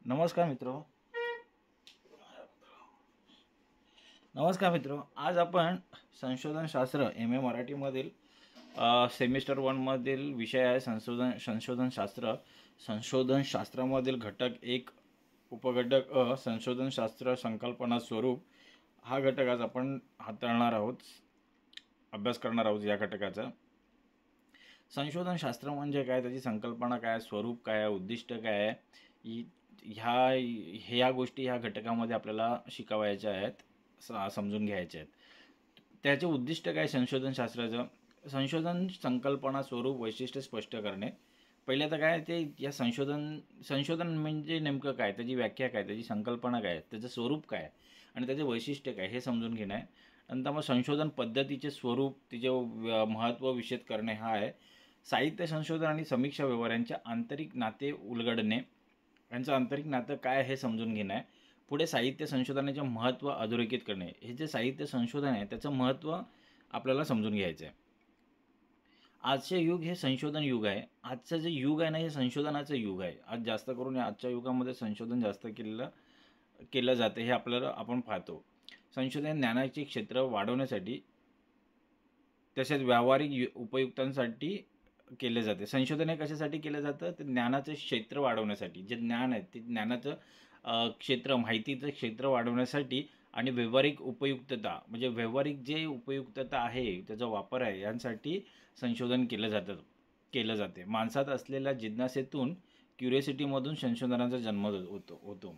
नमस्कार मित्रो. आज आपण संशोधनशास्त्र ए मराठीमधील सेमिस्टर 1मधील विषय आहे संशोधनशास्त्र. संशोधनशास्त्रामधील घटक 1 उपघटक संशोधनशास्त्र संकल्पना स्वरूप हा घटक आज आपण हाताळणार आहोत, अभ्यास करणार आहोत या घटकाचा. संशोधनशास्त्र म्हणजे काय, त्याची संकल्पना काय, स्वरूप काय, उद्दिष्ट काय, ह्या गोष्टी ह्या घटकामध्ये आपल्याला शिकवायच्या आहेत, समजून घ्यायचे आहेत. त्याचे उद्दिष्ट काय संशोधनशास्त्राचं? संशोधन संकल्पना स्वरूप वैशिष्ट्य स्पष्ट करणे. पहिलं तर काय ते या संशोधन म्हणजे नेमकं काय, त्याची व्याख्या काय, त्याची संकल्पना काय, त्याचं स्वरूप काय आणि त्याचे वैशिष्ट्य काय हे समजून घेणं आहे. नंतर मग संशोधन पद्धतीचे स्वरूप, तिचे महत्त्व विशद करणे हा आहे. साहित्य संशोधन आणि समीक्षा व्यवहार यांचे आंतरिक नाते उलगडणे, यांचं आंतरिक नातं काय हे समजून घेणं आहे. पुढे साहित्य संशोधनाचे महत्त्व अधोरेखित करणे. हे जे साहित्य संशोधन आहे त्याचं महत्त्व आपल्याला समजून घ्यायचं आहे. आजचे युग हे संशोधन युग आहे. आजचं जे युग आहे ना हे संशोधनाचं युग आहे. आज जास्त करून आजच्या युगामध्ये संशोधन जास्त केलं जातं हे आपण पाहतो. संशोधन ज्ञानाचे क्षेत्र वाढवण्यासाठी तसेच व्यावहारिक उपयुक्तांसाठी केले जाते. संशोधन हे कशासाठी केलं जातं, ते ज्ञानाचं क्षेत्र वाढवण्यासाठी. जे ज्ञान आहे ते ज्ञानाचं क्षेत्र, माहितीचं क्षेत्र वाढवण्यासाठी आणि व्यावहारिक उपयुक्तता म्हणजे व्यावहारिक जे उपयुक्तता आहे, त्याचा वापर आहे, यांसाठी संशोधन केलं जाते. माणसात असलेल्या जिज्ञासेतून, क्युरिओसिटीमधून संशोधनाचा जन्म होतो.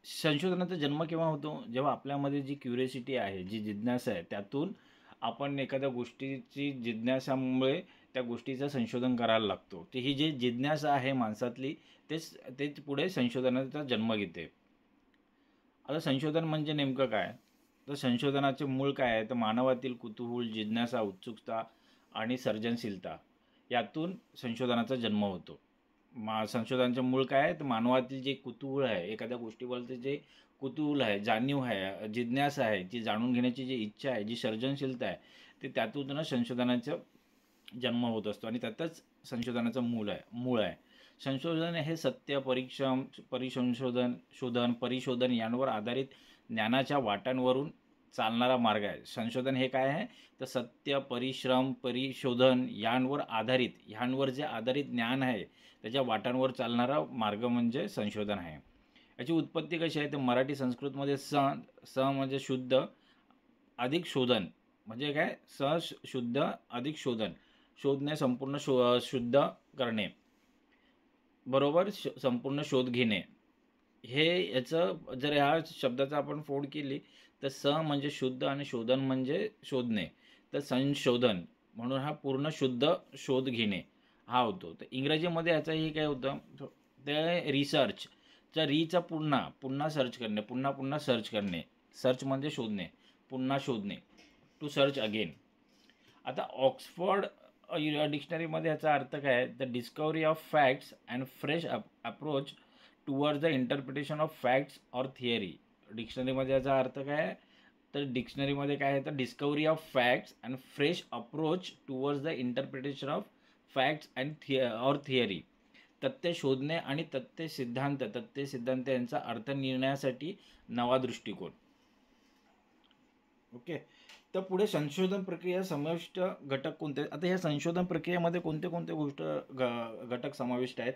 संशोधनाचा जन्म केव्हा होतो? जेव्हा आपल्यामध्ये जी क्युरिओसिटी आहे, जी जिज्ञासा आहे, त्यातून आपण एखाद्या गोष्टीची जिज्ञासामुळे त्या गोष्टीचं संशोधन करायला लागतो. तर ही जी जिज्ञासा आहे माणसातली तेच पुढे संशोधनाचा जन्म घेते. आता संशोधन म्हणजे नेमकं काय, तर संशोधनाचे मूळ काय आहे, तर मानवातील कुतूहल, जिज्ञासा, उत्सुकता आणि सर्जनशीलता यातून संशोधनाचा जन्म होतो. संशोधनाचे मूळ काय आहे, तर मानवातील जे कुतूहल आहे, एखाद्या गोष्टीबद्दल जे कुतूहल आहे, जाणीव आहे, जिज्ञासा आहे, जी जाणून घेण्याची जी इच्छा आहे, जी सर्जनशीलता आहे, ते त्यातूनच संशोधनाचा जन्म होत असतो आणि त्यातच संशोधनाचं मूळ आहे. संशोधन हे सत्य, परिशोधन यांवर आधारित ज्ञानाच्या वाटांवरून चालणारा मार्ग आहे. संशोधन हे काय आहे, तर सत्य, परिशोधन ह्यांवर जे आधारित ज्ञान आहे, त्याच्या वाटांवर चालणारा मार्ग म्हणजे संशोधन आहे. याची उत्पत्ती कशी आहे, तर मराठी संस्कृतमध्ये स म्हणजे शुद्ध अधिक शोधन म्हणजे काय, शुद्ध अधिक शोधन, शोधणे संपूर्ण शुद्ध करणे बरोबर संपूर्ण शोध घेणे. हे याचं जर ह्या शब्दाचा आपण फोड केली तर म्हणजे शुद्ध आणि शोधन म्हणजे शोधणे, तर संशोधन म्हणून हा पूर्ण शुद्ध शोध घेणे हा होतो. तर इंग्रजीमध्ये याचंही काय होतं, ते रिसर्चचा रीचा पुन्हा सर्च करणे, पुन्हा सर्च करणे. सर्च म्हणजे शोधणे, पुन्हा शोधणे, टू सर्च अगेन. आता ऑक्सफोर्ड डिक्शनरीमध्ये याचा अर्थ काय आहे, the discovery of facts and fresh approach towards the interpretation of facts or theory. डिक्शनरीमध्ये याचा अर्थ काय आहे, तर डिक्शनरीमध्ये काय आहे, तर discovery of facts and fresh approach towards the interpretation of facts and or theory. तथ्य शोधणे आणि तथ्य सिद्धांत यांचा अर्थ निर्णयासाठी नवा दृष्टिकोन. ओके. तर पुढे संशोधन प्रक्रिया समाविष्ट घटक कोणते? आता ह्या संशोधन प्रक्रियेमध्ये कोणते घटक समाविष्ट आहेत,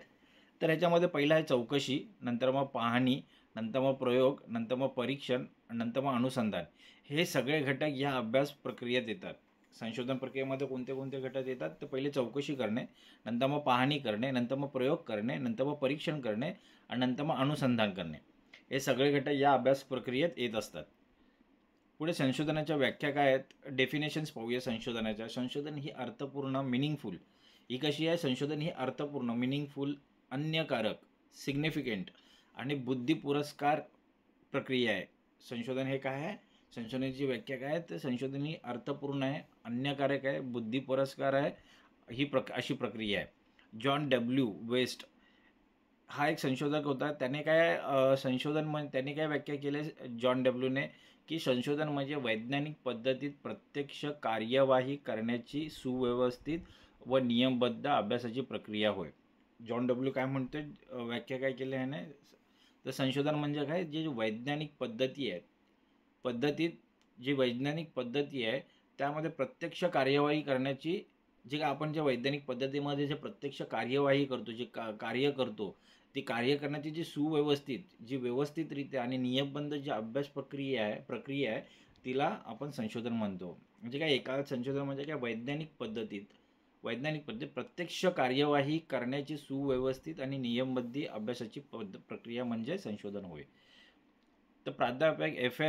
तर ह्याच्यामध्ये पहिला आहे चौकशी, नंतर मग पाहणी, नंतर मग प्रयोग, नंतर मग परीक्षण, नंतर मग अनुसंधान. हे सगळे घटक या अभ्यास प्रक्रियेत येतात. संशोधन प्रक्रियेमध्ये कोणते घटक येतात, तर पहिले चौकशी करणे, नंतर मग पाहणी करणे, नंतर मग प्रयोग करणे, नंतर मग परीक्षण करणे आणि नंतर मग अनुसंधान करणे. हे सगळे घटक या अभ्यास प्रक्रियेत येत असतात. पुढे संशोधनाच्या व्याख्या काय आहेत, डेफिनेशन्स पाहूया संशोधनाच्या. संशोधन ही अर्थपूर्ण, मिनिंगफुल ही कशी आहे, संशोधन ही अर्थपूर्ण, मिनिंगफुल, अन्यकारक, सिग्निफिकंट आणि बुद्धिपुरस्कार प्रक्रिया आहे. संशोधन हे काय आहे, संशोधनाची व्याख्या काय आहे, तर संशोधन ही अर्थपूर्ण आहे, अन्यकारक आहे, बुद्धिपुरस्कार आहे, अशी प्रक्रिया आहे. जॉन डब्ल्यू वेस्ट हा एक संशोधक होता. त्याने काय व्याख्या केली जॉन डब्ल्यूने, की संशोधन म्हणजे वैज्ञानिक पद्धतीत प्रत्यक्ष कार्यवाही करण्याची सुव्यवस्थित व नियमबद्ध अभ्यासाची प्रक्रिया होय. जॉन डब्ल्यू काय म्हणते, व्याख्या काय केली आहे ना, तर संशोधन म्हणजे काय, जे वैज्ञानिक पद्धती आहेत, पद्धतीत जी वैज्ञानिक पद्धती आहे त्यामध्ये प्रत्यक्ष कार्यवाही करण्याची, जे आपण ज्या वैज्ञानिक पद्धतीमध्ये जे प्रत्यक्ष कार्यवाही करतो, जे कार्य करतो, ती कार्य करण्याची जी सुव्यवस्थित, जी व्यवस्थितरित्या आणि नियमबद्ध जी अभ्यास प्रक्रिया आहे तिला आपण संशोधन म्हणतो. म्हणजे काय, एका संशोधन म्हणजे काय, वैज्ञानिक पद्धत प्रत्यक्ष कार्यवाही करण्याची सुव्यवस्थित आणि नियमबद्ध अभ्यासाची प्रक्रिया म्हणजे संशोधन होय. तर प्राध्यापक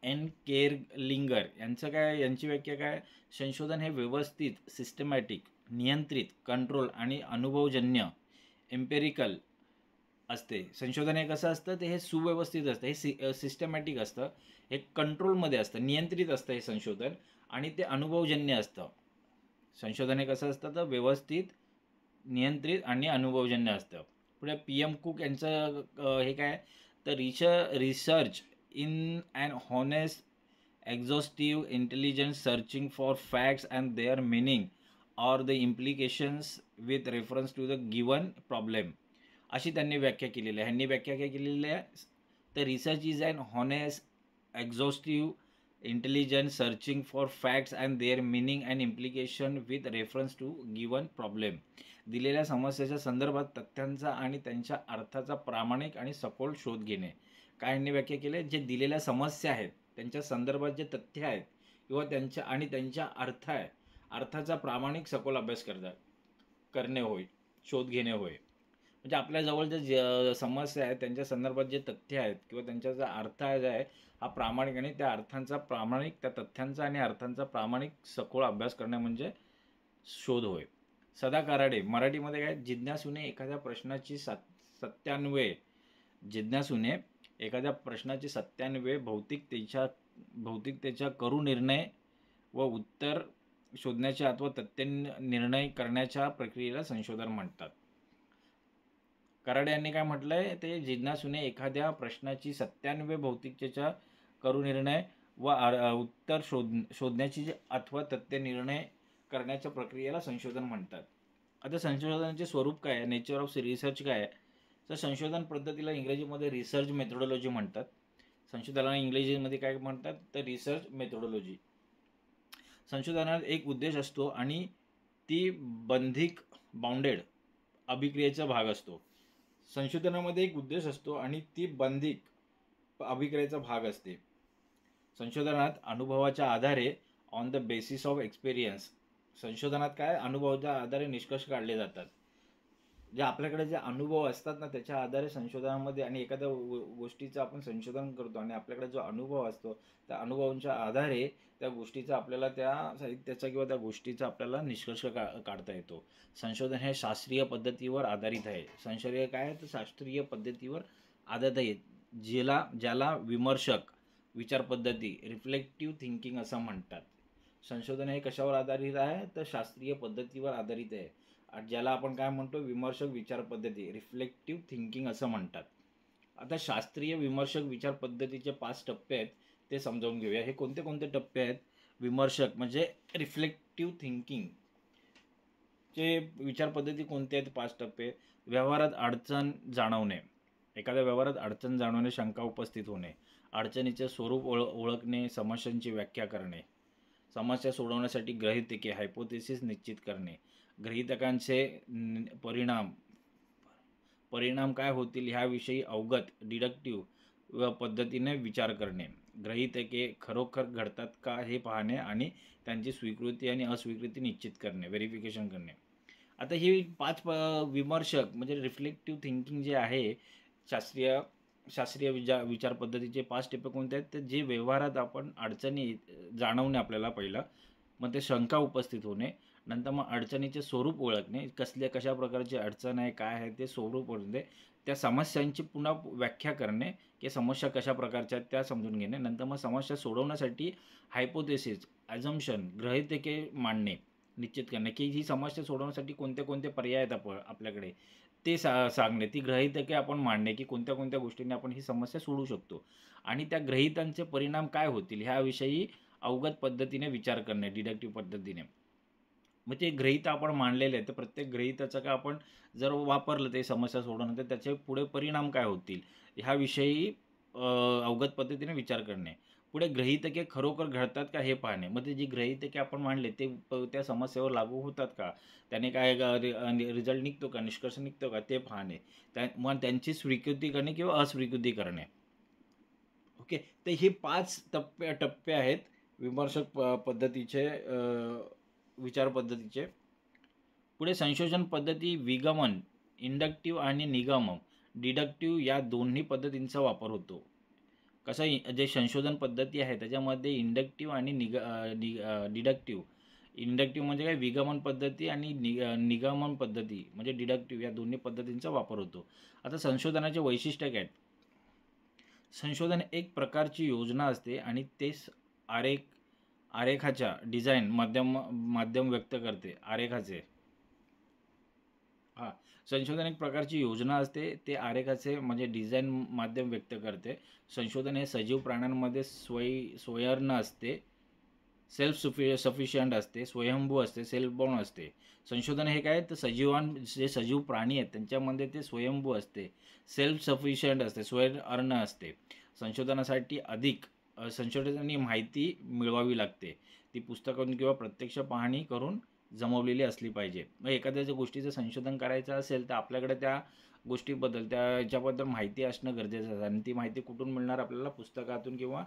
एन केरलिंगर यांची व्याख्या काय, संशोधन हे व्यवस्थित, सिस्टमॅटिक, नियंत्रित, कंट्रोल आणि अनुभवजन्य, एम्पेरिकल असते. संशोधन हे कसं असतं, ते हे सुव्यवस्थित असतं, हे सिस्टमॅटिक असतं, हे कंट्रोलमध्ये असतं, नियंत्रित असतं हे संशोधन, आणि ते अनुभवजन्य असतं. संशोधन हे कसं असतं, तर व्यवस्थित, नियंत्रित आणि अनुभवजन्य असतं. पुढे PM कुक यांचं हे काय, तर research in and honest, exhaustive, intelligent searching for facts and their meaning or the implications with reference to the given problem, अशी त्यांनी व्याख्या केलेली आहे. ह्यांनी व्याख्या काय केलेली आहे, तर research is an honest, exhaustive, intelligent searching for facts and their meaning and implication with reference to given problem. दिलेल्या समस्येच्या संदर्भात तथ्यांचा आणि त्यांच्या अर्थाचा प्रामाणिक आणि सखोल शोध घेणे. काय यांनी व्याख्या केली, जे दिलेल्या समस्या आहेत त्यांच्या संदर्भात जे तथ्य आहेत किंवा त्यांच्या अर्थाचा प्रामाणिक सखोल अभ्यास करणे होय, शोध घेणे होय. म्हणजे आपल्याजवळ जे समस्या आहेत त्यांच्या संदर्भात जे तथ्य आहेत किंवा त्यांचा जो अर्थ आहे हा प्रामाणिक, आणि त्या तथ्यांचा आणि अर्थांचा प्रामाणिक सखोल अभ्यास करणे म्हणजे शोध होय. सदा कराडे, मराठीमध्ये काय, जिज्ञासूने एखाद्या प्रश्नाची सत्यान्वये, भौतिकतेच्या करू निर्णय व उत्तर शोधण्याचे अथवा तथ्य निर्णय करण्याच्या प्रक्रियेला संशोधन म्हणतात. कराडे यांनी काय म्हटलंय, ते जिज्ञासूने एखाद्या प्रश्नाची सत्यान्वये, भौतिकतेच्या करू निर्णय व उत्तर शोधण्याची अथवा तथ्य निर्णय करण्याच्या प्रक्रियेला संशोधन म्हणतात. आता संशोधनाचे स्वरूप काय आहे, नेचर ऑफ रिसर्च काय आहे, तर संशोधन पद्धतीला इंग्रजीमध्ये रिसर्च मेथोडॉलॉजी म्हणतात. संशोधनाला इंग्रजीमध्ये काय म्हणतात, तर रिसर्च मेथोडॉलॉजी. संशोधनात एक उद्देश असतो आणि ती बाउंडेड अभिक्रियेचा भाग असतो. संशोधनामध्ये एक उद्देश असतो आणि ती बंधित अभिक्रियेचा भाग असते. संशोधनात अनुभवाच्या आधारे, on the basis of experience, संशोधनात काय, अनुभवाच्या आधारे निष्कर्ष काढले जातात. जे आपल्याकडे जे अनुभव असतात ना त्याच्या आधारे संशोधनामध्ये, आणि एखाद्या गोष्टीचं आपण संशोधन करतो आणि आपल्याकडे जो अनुभव असतो त्या अनुभवांच्या आधारे त्या गोष्टीचा आपल्याला, त्या साहित्याचा किंवा त्या गोष्टीचा आपल्याला निष्कर्ष काढता येतो. संशोधन हे शास्त्रीय पद्धतीवर आधारित आहे. संशोधन काय आहे, तर शास्त्रीय पद्धतीवर आधारित आहे, ज्याला विमर्शक विचार पद्धती, रिफ्लेक्टिव्ह थिंकिंग असं म्हणतात. संशोधन हे कशावर आधारित आहे, तर शास्त्रीय पद्धतीवर आधारित आहे, ज्याला आपण काय म्हणतो, विमर्शक विचार पद्धती, रिफ्लेक्टिव्ह थिंकिंग असं म्हणतात. आता शास्त्रीय विमर्शक विचार पद्धतीचे 5 टप्पे आहेत, ते समजावून घेऊया. हे कोणते कोणते टप्पे आहेत, विमर्शक म्हणजे रिफ्लेक्टिव्ह थिंकिंग चे विचार पद्धती कोणते आहेत, 5 टप्पे. व्यवहारात अडचण जाणवणे, एखाद्या व्यवहारात अडचण जाणवणे, शंका उपस्थित होणे, अडचणीचे स्वरूप ओळखणे, समस्यांची व्याख्या करणे, समस्या सोडवण्यासाठी गृहीतके हायपोथेसिस निश्चित करणे, गृहीतकांचे परिणाम काय होतील ह्याविषयी अवगत डिडक्टिव्ह पद्धतीने विचार करणे, गृहीतके खरोखर घडतात का हे पाहणे आणि त्यांची स्वीकृती आणि अस्वीकृती निश्चित करणे, व्हेरिफिकेशन करणे. आता ही 5 विमर्शक म्हणजे रिफ्लेक्टिव्ह थिंकिंग जे आहे, शास्त्रीय विचार पद्धतीचे 5 टप्पे कोणते आहेत, तर जे व्यवहारात आपण अडचणी जाणवणे आपल्याला पहिलं, मग ते शंका उपस्थित होणे, नंतर मग अडचणीचे स्वरूप ओळखणे, कशा प्रकारची अडचण आहे, काय आहे ते स्वरूप ओळखणे, त्या समस्यांची पुन्हा व्याख्या करणे, की समस्या कशा प्रकारच्या आहेत त्या समजून घेणे, नंतर मग समस्या सोडवण्यासाठी हायपोथेसिस, ॲझम्पशन, गृहीतके मांडणे, निश्चित करणे, की ही समस्या सोडवण्यासाठी कोणते कोणते पर्याय आहेत आपल्याकडे ते सांगणे, ती गृहीतके आपण मांडणे, की कोणत्या कोणत्या गोष्टींनी आपण ही समस्या सोडवू शकतो, आणि त्या गृहीतांचे परिणाम काय होतील ह्याविषयी अवगत पद्धतीने विचार करणे, डिडक्टिव्ह पद्धतीने. मग ते गृहीत आपण मांडलेले आहेत, तर प्रत्येक गृहीताचं का आपण जर वापरलं ते समस्या सोडवणं, तर त्याचे पुढे परिणाम काय होतील ह्याविषयी अवगत पद्धतीने विचार करणे. पुढे गृहीतके खरोखर घडतात का हे पाहणे. मग ते जी गृहीतके आपण मांडले ते त्या समस्येवर लागू होतात का? त्याने काय रिझल्ट निघतो का? निष्कर्ष निघतो का? ते पाहणे. मग त्यांची स्वीकृती करणे किंवा अस्वीकृती करणे. ओके. तर हे 5 टप्पे आहेत विमर्शक पद्धतीचे, विचार पद्धतीचे. पुढे संशोधन पद्धती विगमन, इंडक्टिव्ह आणि निगमन, डिडक्टिव्ह या दोन्ही पद्धतींचा वापर होतो. कसं जे संशोधन पद्धती आहे त्याच्यामध्ये इंडक्टिव्ह आणि डिडक्टिव्ह. इंडक्टिव्ह म्हणजे काय, विगमन पद्धती, आणि निगमन पद्धती म्हणजे डिडक्टिव्ह या दोन्ही पद्धतींचा वापर होतो. आता संशोधनाचे वैशिष्ट्य काय आहेत? संशोधन एक प्रकारची योजना असते आणि ते आरेखाच्या डिझाईन माध्यम व्यक्त करते. आरेखाचे हां, संशोधन एक प्रकारची योजना असते. ते आरेखाचे म्हणजे डिझाईन माध्यम व्यक्त करते. संशोधन हे सजीव प्राण्यांमध्ये स्वयंपूर्ण असते, सफिशियंट असते, स्वयंभू असते, सेल्फ बाउंड असते. संशोधन हे काय, तर जे सजीव प्राणी आहेत त्यांच्यामध्ये ते स्वयंभू असते, सेल्फ सफिशियंट असते, स्वयंअर्ण असते. संशोधनासाठी संशोधनाची माहिती मिळवावी लागते. ती पुस्तकातून किंवा प्रत्यक्ष पाहणी करून जमवलेली असली पाहिजे. मग एखाद्या जर गोष्टीचं संशोधन करायचं असेल तर आपल्याकडे त्या गोष्टीबद्दल, याच्याबद्दल माहिती असणं गरजेचं आहे. आणि ती माहिती कुठून मिळणार आपल्याला? पुस्तकातून किंवा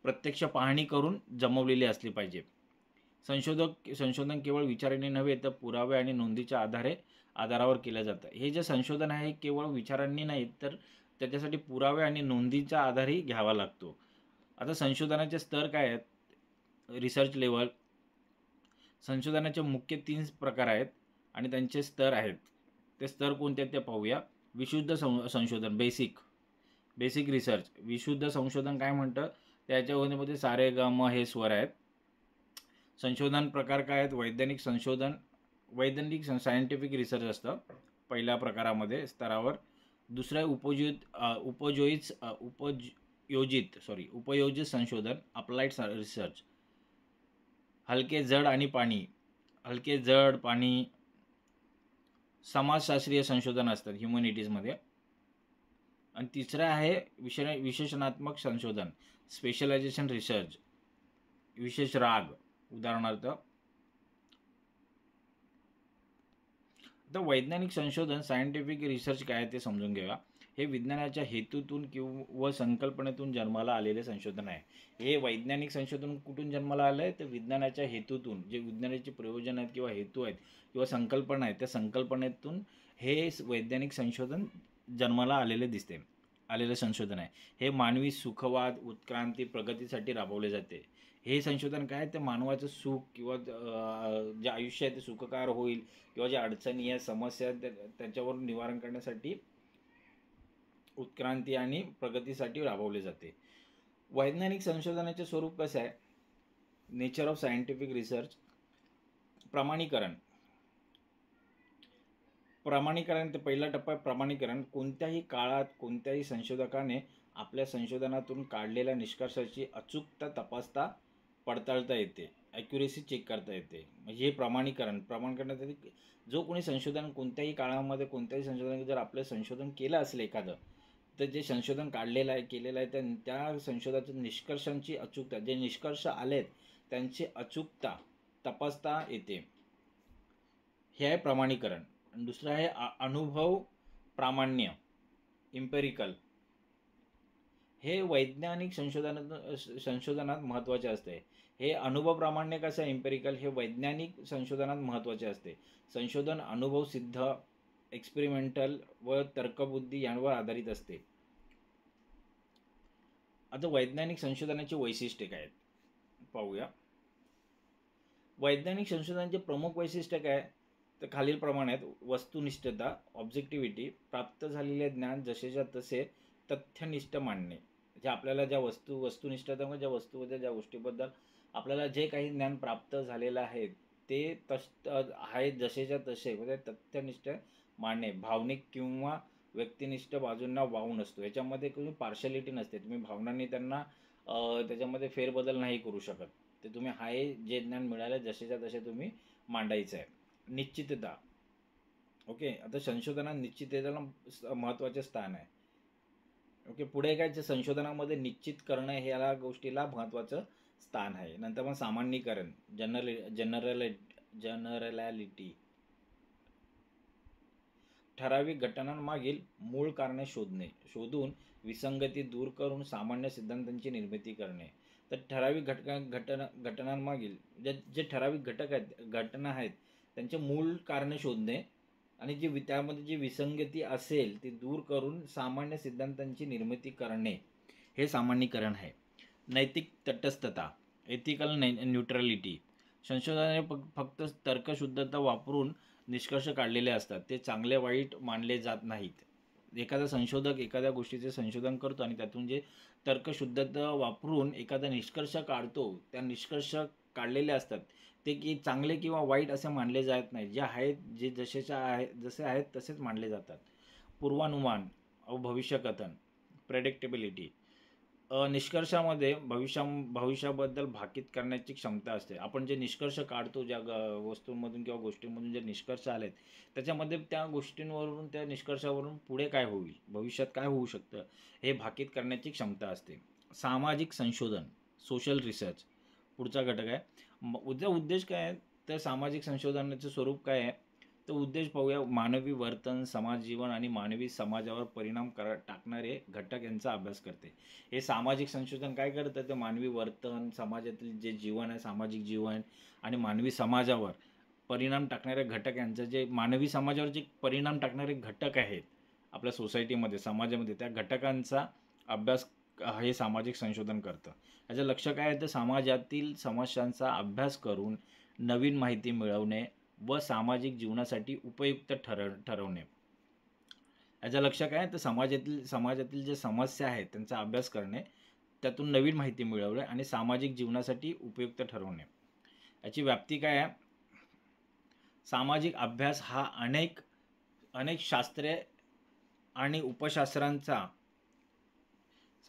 प्रत्यक्ष पाहणी करून जमवलेली असली पाहिजे. संशोधन केवळ विचारांनी नव्हे तर पुरावे आणि नोंदीच्या आधारावर केलं जातं. हे जे संशोधन आहे केवळ विचारांनी नाही तर त्याच्यासाठी पुरावे आणि नोंदीच्या आधारही घ्यावा लागतो. आता संशोधनाचे स्तर काय आहेत? Research level. संशोधनाचे मुख्य 3 प्रकार आहेत आणि त्यांचे स्तर आहेत. ते स्तर कोणते आहेत ते पाहूया. विशुद्ध संशोधन, बेसिक रिसर्च. विशुद्ध संशोधन काय म्हणतं? त्याच्यामध्ये सारे ग म हे स्वर आहेत. संशोधन प्रकार काय आहेत? वैज्ञानिक सायंटिफिक रिसर्च असतं पहिल्या प्रकारामध्ये, स्तरावर. दुसरं उपयोजित संशोधन, अप्लाइड रिसर्च. हलके जड पाणी समाजशास्त्रीय संशोधन असतात ह्युमॅनिटीजमध्ये. आणि तिसरं आहे विशेषणात्मक संशोधन, स्पेशलायझेशन रिसर्च. विशेष राग, उदाहरणार्थ. आता वैज्ञानिक संशोधन, सायंटिफिक रिसर्च काय ते समजून घेऊया. हे विज्ञानाच्या हेतूतून किंवा संकल्पनेतून जन्माला आलेले संशोधन आहे. हे वैज्ञानिक संशोधन कुठून जन्माला आलं आहे? तर विज्ञानाच्या हेतूतून, जे विज्ञानाचे प्रयोजन आहेत किंवा हेतू आहेत किंवा संकल्पना आहेत, त्या संकल्पनेतून हे वैज्ञानिक संशोधन जन्माला आलेले संशोधन आहे. हे मानवी सुखवाद, उत्क्रांती, प्रगतीसाठी राबवले जाते. हे संशोधन काय, ते मानवाचं सुख किंवा जे आयुष्य आहे ते सुखकर होईल किंवा ज्या अडचणी या समस्या त्याच्यावर निवारण करण्यासाठी, उत्क्रांती आणि प्रगतीसाठी राबवले जाते. वैज्ञानिक संशोधनाचे स्वरूप कसं आहे? Nature of scientific research. प्रमाणीकरण. ते पहिला टप्पा प्रमाणीकरण. कोणत्याही काळात कोणत्याही संशोधकाने आपल्या संशोधनातून काढलेल्या निष्कर्षाची अचूकता तपासता पडताळता येते, ॲक्युरेसी चेक करता येते. म्हणजे हे प्रमाणीकरण करण्यासाठी जो कोणी संशोधन कोणत्याही काळामध्ये कोणत्याही संशोधन जर आपलं संशोधन केलं असेल एखादं, तर जे संशोधन केलेलं आहे त्या संशोधनाच्या निष्कर्षांची अचूकता, जे निष्कर्ष आलेत त्यांची अचूकता तपासता येते. हे आहे प्रमाणीकरण. आणि दुसरं आहे अनुभव प्रामाण्य, इम्पेरिकल. हे वैज्ञानिक संशोधनात महत्त्वाचे असते. हे अनुभव प्रामाण्य कसं आहे? इम्पेरिकल हे वैज्ञानिक संशोधनात महत्त्वाचे असते. संशोधन अनुभव सिद्ध, एक्सपेरिमेंटल व तर्कबुद्धी यांवर आधारित असते. आता वैज्ञानिक संशोधनाची वैशिष्ट्ये काय आहेत पाहूया. वैज्ञानिक संशोधनाचे प्रमुख वैशिष्ट्य काय? तर खालीलप्रमाणे आहेत. वस्तुनिष्ठता, ऑब्जेक्टिव्हिटी. प्राप्त झालेले ज्ञान जसेच्या तसे तथ्यनिष्ठ मांडणे. जे आपल्याला ज्या वस्तुनिष्ठता म्हणजे ज्या गोष्टीबद्दल आपल्याला जे काही ज्ञान प्राप्त झालेलं आहे ते आहे जसेच्या तसे म्हणजे तथ्यनिष्ठ मांडणे. भावनिक किंवा व्यक्तिनिष्ठ बाजूंना वाहून असतो. याच्यामध्ये तुम्ही पार्शलिटी नसते. तुम्ही भावनांनी त्यांना त्याच्यामध्ये फेरबदल नाही करू शकत. ते तुम्ही जे ज्ञान मिळाले जसेच्या तसे तुम्ही मांडायचं आहे. निश्चितता. ओके, आता संशोधनात निश्चिततेला महत्त्वाचे स्थान आहे. ओके, पुढे काय संशोधनामध्ये निश्चित करणं ह्याला गोष्टीला महत्त्वाचं स्थान आहे. नंतर मग सामान्यीकरण, जनरलॅलिटी. ठराविक घटनांमागील मूळ कारणे शोधून विसंगती दूर करून सामान्य सिद्धांतांची निर्मिती करणे. तर ठराविक घटनांमागील जे ठराविक घटना आहेत त्यांचे मूळ कारणे शोधणे आणि त्यामध्ये जी विसंगती असेल ती दूर करून सामान्य सिद्धांतांची निर्मिती करणे, हे सामान्यीकरण आहे. नैतिक तटस्थता, एथिकल न्यूट्रलिटी. संशोधनाने फक्त तर्कशुद्धता वापरून निष्कर्ष काढलेले असतात. ते चांगले वाईट मानले जात नाहीत. एखादा संशोधक एखाद्या गोष्टीचे संशोधन करतो आणि त्यातून जे तर्कशुद्धता वापरून एखादा निष्कर्ष काढतो, त्या निष्कर्ष काढलेले असतात ते की चांगले किंवा वाईट असे मानले जात नाही. जे आहेत, जे जसे आहेत तसेच मानले जातात. पूर्वानुमान, भविष्यकथन, प्रेडिक्टेबिलिटी. निष्कर्षामध्ये भविष्याबद्दल भाकीत करण्याची क्षमता असते. आपण जे निष्कर्ष काढतो, ज्या वस्तूंमधून किंवा गोष्टींमधून जे निष्कर्ष आलेत त्याच्यामध्ये त्या गोष्टींवरून, त्या निष्कर्षावरून पुढे काय होईल, भविष्यात काय होऊ शकतं, हे भाकीत करण्याची क्षमता असते. सामाजिक संशोधन, सोशल रिसर्च, पुढचा घटक आहे. उद्देश काय आहे तर सामाजिक संशोधनाचे स्वरूप काय आहे तर उद्देश पाहूया. मानवी वर्तन, समाज जीवन आणि मानवी समाजावर परिणाम टाकणारे घटक यांचा अभ्यास करते. हे सामाजिक संशोधन काय करतं तर मानवी वर्तन, समाजातील जे जीवन आहे, सामाजिक जीवन आणि मानवी समाजावर परिणाम टाकणारे घटक यांचं, जे मानवी समाजावर जे परिणाम टाकणारे घटक आहेत आपल्या सोसायटीमध्ये, समाजामध्ये, त्या घटकांचा अभ्यास हे सामाजिक संशोधन करतं. याचं लक्ष काय आहे तर समाजातील समस्यांचा अभ्यास करून नवीन माहिती मिळवणे व सामाजिक जीवनासाठी उपयुक्त ठरवणे. याचं लक्ष काय तर समाजातील जे समस्या आहेत त्यांचा अभ्यास करणे, त्यातून नवीन माहिती मिळवणे आणि सामाजिक जीवनासाठी उपयुक्त ठरवणे. याची व्याप्ती काय आहे. सामाजिक अभ्यास हा अनेक शास्त्रे आणि उपशास्त्रांचा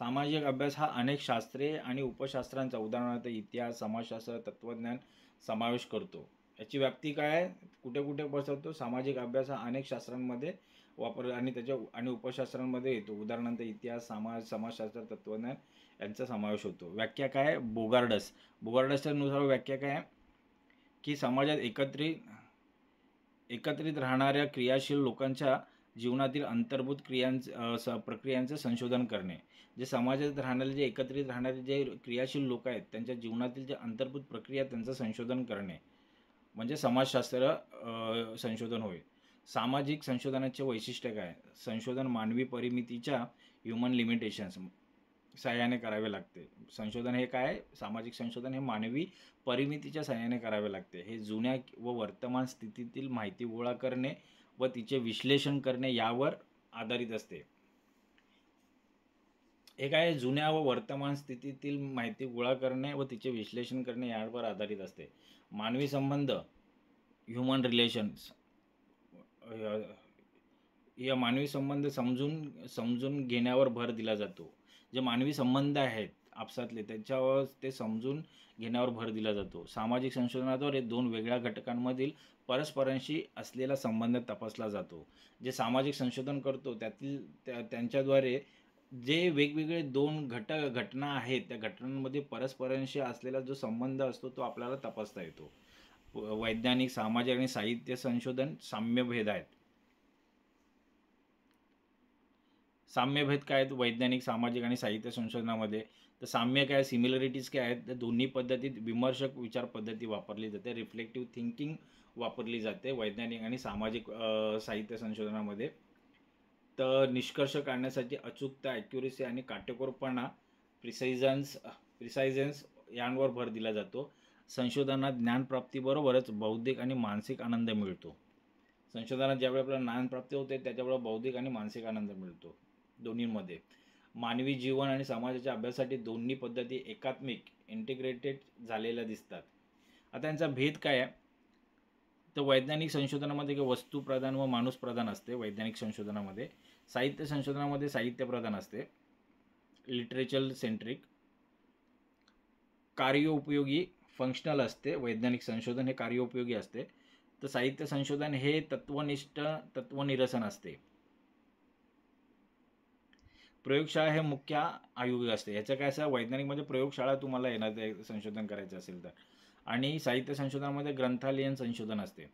सामाजिक अभ्यास हा अनेक शास्त्रे आणि उपशास्त्रांचा, उदाहरणार्थ इतिहास, समाजशास्त्र, तत्त्वज्ञान समावेश करतो. याची व्याप्ती काय आहे, कुठे कुठे पसरतो. सामाजिक अभ्यास हा अनेक शास्त्रांमध्ये आणि उपशास्त्रांमध्ये येतो. उदाहरणार्थ इतिहास, समाजशास्त्र, तत्त्वज्ञान यांचा समावेश होतो. व्याख्या काय आहे. बोगार्डसच्या नुसार व्याख्या काय आहे की समाजात एकत्रित राहणाऱ्या क्रियाशील लोकांच्या जीवनातील अंतर्भूत प्रक्रियांचं संशोधन करणे. जे समाजात राहणारे, एकत्रित राहणारे जे क्रियाशील लोक आहेत त्यांच्या जीवनातील जे अंतर्भूत प्रक्रिया त्यांचं संशोधन करणे म्हणजे समाजशास्त्र संशोधन होय. सामाजिक संशोधनाचे वैशिष्ट्य काय. संशोधन मानवी परिमितीच्या ह्युमन लिमिटेशन्स सहाय्याने करावे लागते. संशोधन हे काय, सामाजिक संशोधन हे मानवी परिमितीच्या सहाय्याने करावे लागते. हे जुन्या व वर्तमान स्थितीतील माहिती गोळा करणे व तिचे विश्लेषण करणे यावर आधारित असते. हे काय, जुन्या व वर्तमान स्थितीतील माहिती गोळा करणे व तिचे विश्लेषण करणे यावर आधारित असते. मानवी संबंध, ह्युमन रिलेशन्स, या मानवी संबंध समजून घेण्यावर भर दिला जातो. जे मानवी संबंध आहेत आपसातले त्यांच्यावर ते समजून घेण्यावर भर दिला जातो. सामाजिक संशोधनाद्वारे दोन वेगळ्या घटकांमधील परस्परांशी असलेला संबंध तपासला जातो. जे सामाजिक संशोधन करतो त्यांच्याद्वारे जे वेगवेगळे दोन घटना आहेत त्या घटनांमध्ये परस्परांशी असलेला जो संबंध असतो तो आपल्याला तपासता येतो. वैज्ञानिक, सामाजिक आणि साहित्य संशोधन साम्यभेद आहेत. साम्यभेद काय आहेत वैज्ञानिक, सामाजिक आणि साहित्य संशोधनामध्ये. तर साम्य काय, सिमिलरिटीज काय आहेत तर दोन्ही पद्धतीत विमर्शक विचार पद्धती वापरली जाते. रिफ्लेक्टिव्ह थिंकिंग वापरली जाते वैज्ञानिक आणि सामाजिक साहित्य संशोधनामध्ये. तर निष्कर्ष काढण्यासाठी अचूकता, ॲक्युरेसी आणि काटेकोरपणा, प्रिसायझन्स यांवर भर दिला जातो. संशोधनात ज्ञानप्राप्तीबरोबरच बौद्धिक आणि मानसिक आनंद मिळतो. संशोधनात ज्यावेळी आपल्याला ज्ञानप्राप्ती होते त्याच्यावेळी बौद्धिक आणि मानसिक आनंद मिळतो दोन्हीमध्ये. मानवी जीवन आणि समाजाच्या अभ्यासासाठी दोन्ही पद्धती एकात्मिक, इंटिग्रेटेड झालेल्या दिसतात. आता यांचा भेद काय आहे तर वैज्ञानिक संशोधनामध्ये वस्तुप्रधान व माणूसप्रधान असते. वैज्ञानिक संशोधनामध्ये साहित्य संशोधनामध्ये साहित्यप्रधान असते, लिटरेचर सेंट्रिक. कार्योपयोगी फंक्शनल असते, वैज्ञानिक संशोधन हे कार्योपयोगी असते. तर साहित्य संशोधन हे तत्वनिष्ठ तत्वनिरसन असते. प्रयोगशाळा हे मुख्य आयोग असते. याचं काय असं वैज्ञानिकमध्ये प्रयोगशाळा तुम्हाला येणार ते संशोधन करायचं असेल तर. आणि साहित्य संशोधनामध्ये ग्रंथालयीन संशोधन असते.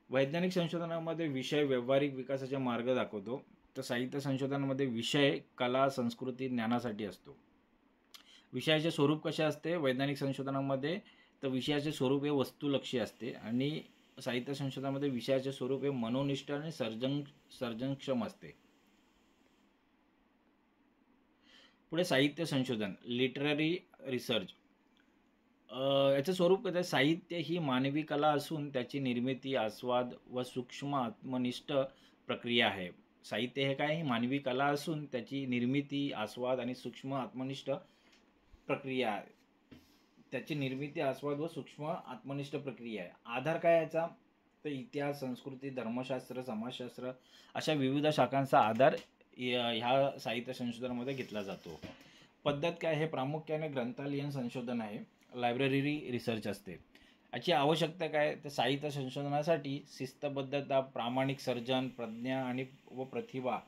वैज्ञानिक संशोधनामध्ये विषय व्यावहारिक विकासाचे मार्ग दाखवतो. तर साहित्य संशोधनामध्ये विषय कला, संस्कृती, ज्ञानासाठी असतो. विषयाचे स्वरूप कसे असते वैज्ञानिक संशोधनामध्ये? तर विषयाचे स्वरूप हे वस्तुलक्षी असते आणि साहित्य संशोधनामध्ये विषयाचे स्वरूप हे मनोनिष्ठ आणि सर्जनक्षम असते. पुढे साहित्य संशोधन, लिटररी रिसर्च. याचं स्वरूप कसं आहे? साहित्य ही मानवी कला असून त्याची निर्मिती, आस्वाद व सूक्ष्म आत्मनिष्ठ प्रक्रिया आहे. साहित्य हे काय? ही मानवी कला असून त्याची निर्मिती, आस्वाद आणि सूक्ष्म आत्मनिष्ठ प्रक्रिया आहे. त्याची निर्मिती, आस्वाद व सूक्ष्म आत्मनिष्ठ प्रक्रिया आहे. आधार काय याचा? तर इतिहास, संस्कृती, धर्मशास्त्र, समाजशास्त्र अशा विविध शाखांचा आधार ह्या साहित्य संशोधनामध्ये घेतला जातो. पद्धत काय आहे? प्रामुख्याने ग्रंथालयीन संशोधन आहे, लायब्ररी रिसर्च असते. याची आवश्यकता काय? तर साहित्य संशोधनासाठी शिस्तबद्धता, प्रामाणिक सर्जन, प्रज्ञा आणि व प्रतिभा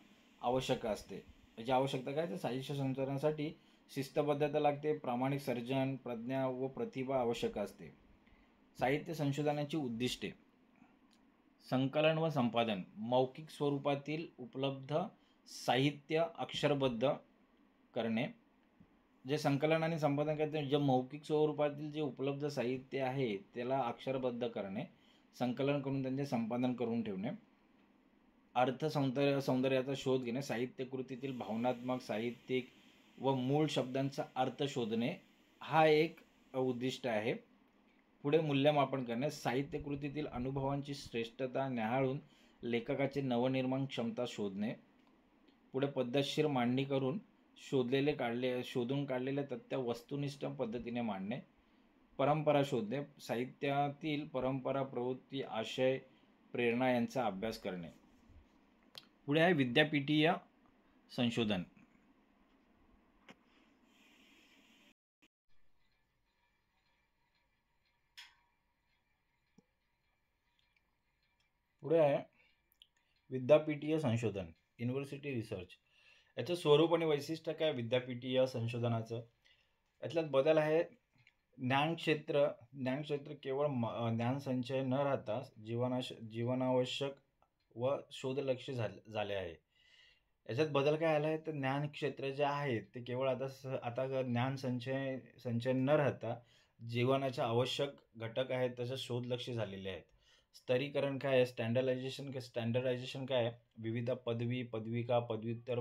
आवश्यक असते. याची आवश्यकता काय? तर साहित्य संशोधनासाठी शिस्तबद्धता लागते, प्रामाणिक सर्जन, प्रज्ञा व प्रतिभा आवश्यक असते. साहित्य संशोधनाची उद्दिष्टे: संकलन व संपादन, मौखिक स्वरूपातील उपलब्ध साहित्य अक्षरबद्ध करणे. जे संकलन आणि संपादन करते, जे मौखिक स्वरूपातील जे उपलब्ध साहित्य आहे त्याला अक्षरबद्ध करणे, संकलन करून त्यांचे संपादन करून ठेवणे. अर्थ सौंदर्याचा शोध घेणे, साहित्य कृतीतील भावनात्मक, साहित्यिक व मूळ शब्दांचा अर्थ शोधणे हा एक उद्दिष्ट आहे. पुढे मूल्यमापन करणे, साहित्य कृतीतील अनुभवांची श्रेष्ठता न्याहाळून लेखकाची नवनिर्माण क्षमता शोधणे. पुढे पद्धतशीर मांडणी करून शोधून काढलेले तथ्य वस्तुनिष्ठ पद्धतीने मांडणे. परंपरा शोधणे, साहित्यातील परंपरा, प्रवृत्ती, आशय, प्रेरणा यांचा अभ्यास करणे. पुढे आहे विद्यापीठीय संशोधन. पुढे आहे विद्यापीठीय संशोधन, युनिव्हर्सिटी रिसर्च. याचं स्वरूप आणि वैशिष्ट्य काय विद्यापीठीय संशोधनाचं? यातल्यात बदल आहे. ज्ञानक्षेत्र केवळ ज्ञानसंचय न राहता जीवनावश्यक व शोधलक्ष्य झाले आहे. याच्यात बदल काय आला आहे? तर ज्ञानक्षेत्र जे आहे ते केवळ आता संचय न राहता जीवनाचे आवश्यक घटक आहेत तसं शोधलक्ष्य झालेले आहेत. स्तरीकरण काय आहे? स्टँडर्डायझेशन काय आहे? विविध पदवी, पदविका, पदव्युत्तर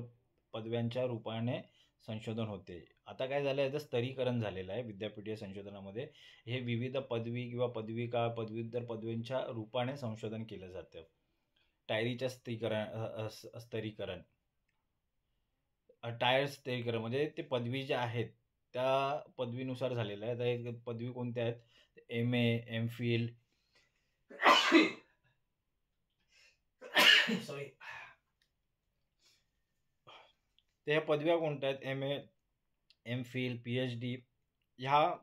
पदव्यांच्या रूपाने संशोधन होते. आता काय झालं आहे? तर स्तरीकरण झालेलं आहे विद्यापीठीय संशोधनामध्ये. हे विविध पदवी किंवा पदविका, पदव्युत्तर पदवींच्या रूपाने संशोधन केलं जातं. टायरीच्या स्तरीकरण, टायर स्तरीकरण म्हणजे ते पदवी ज्या आहेत त्या पदवीनुसार झालेलं आहे. आता एक पदवी कोणत्या आहेत? MA, MPhil सॉरी त्या पदव्या कोणत्या आहेत? MA, MPhil, PhD ह्या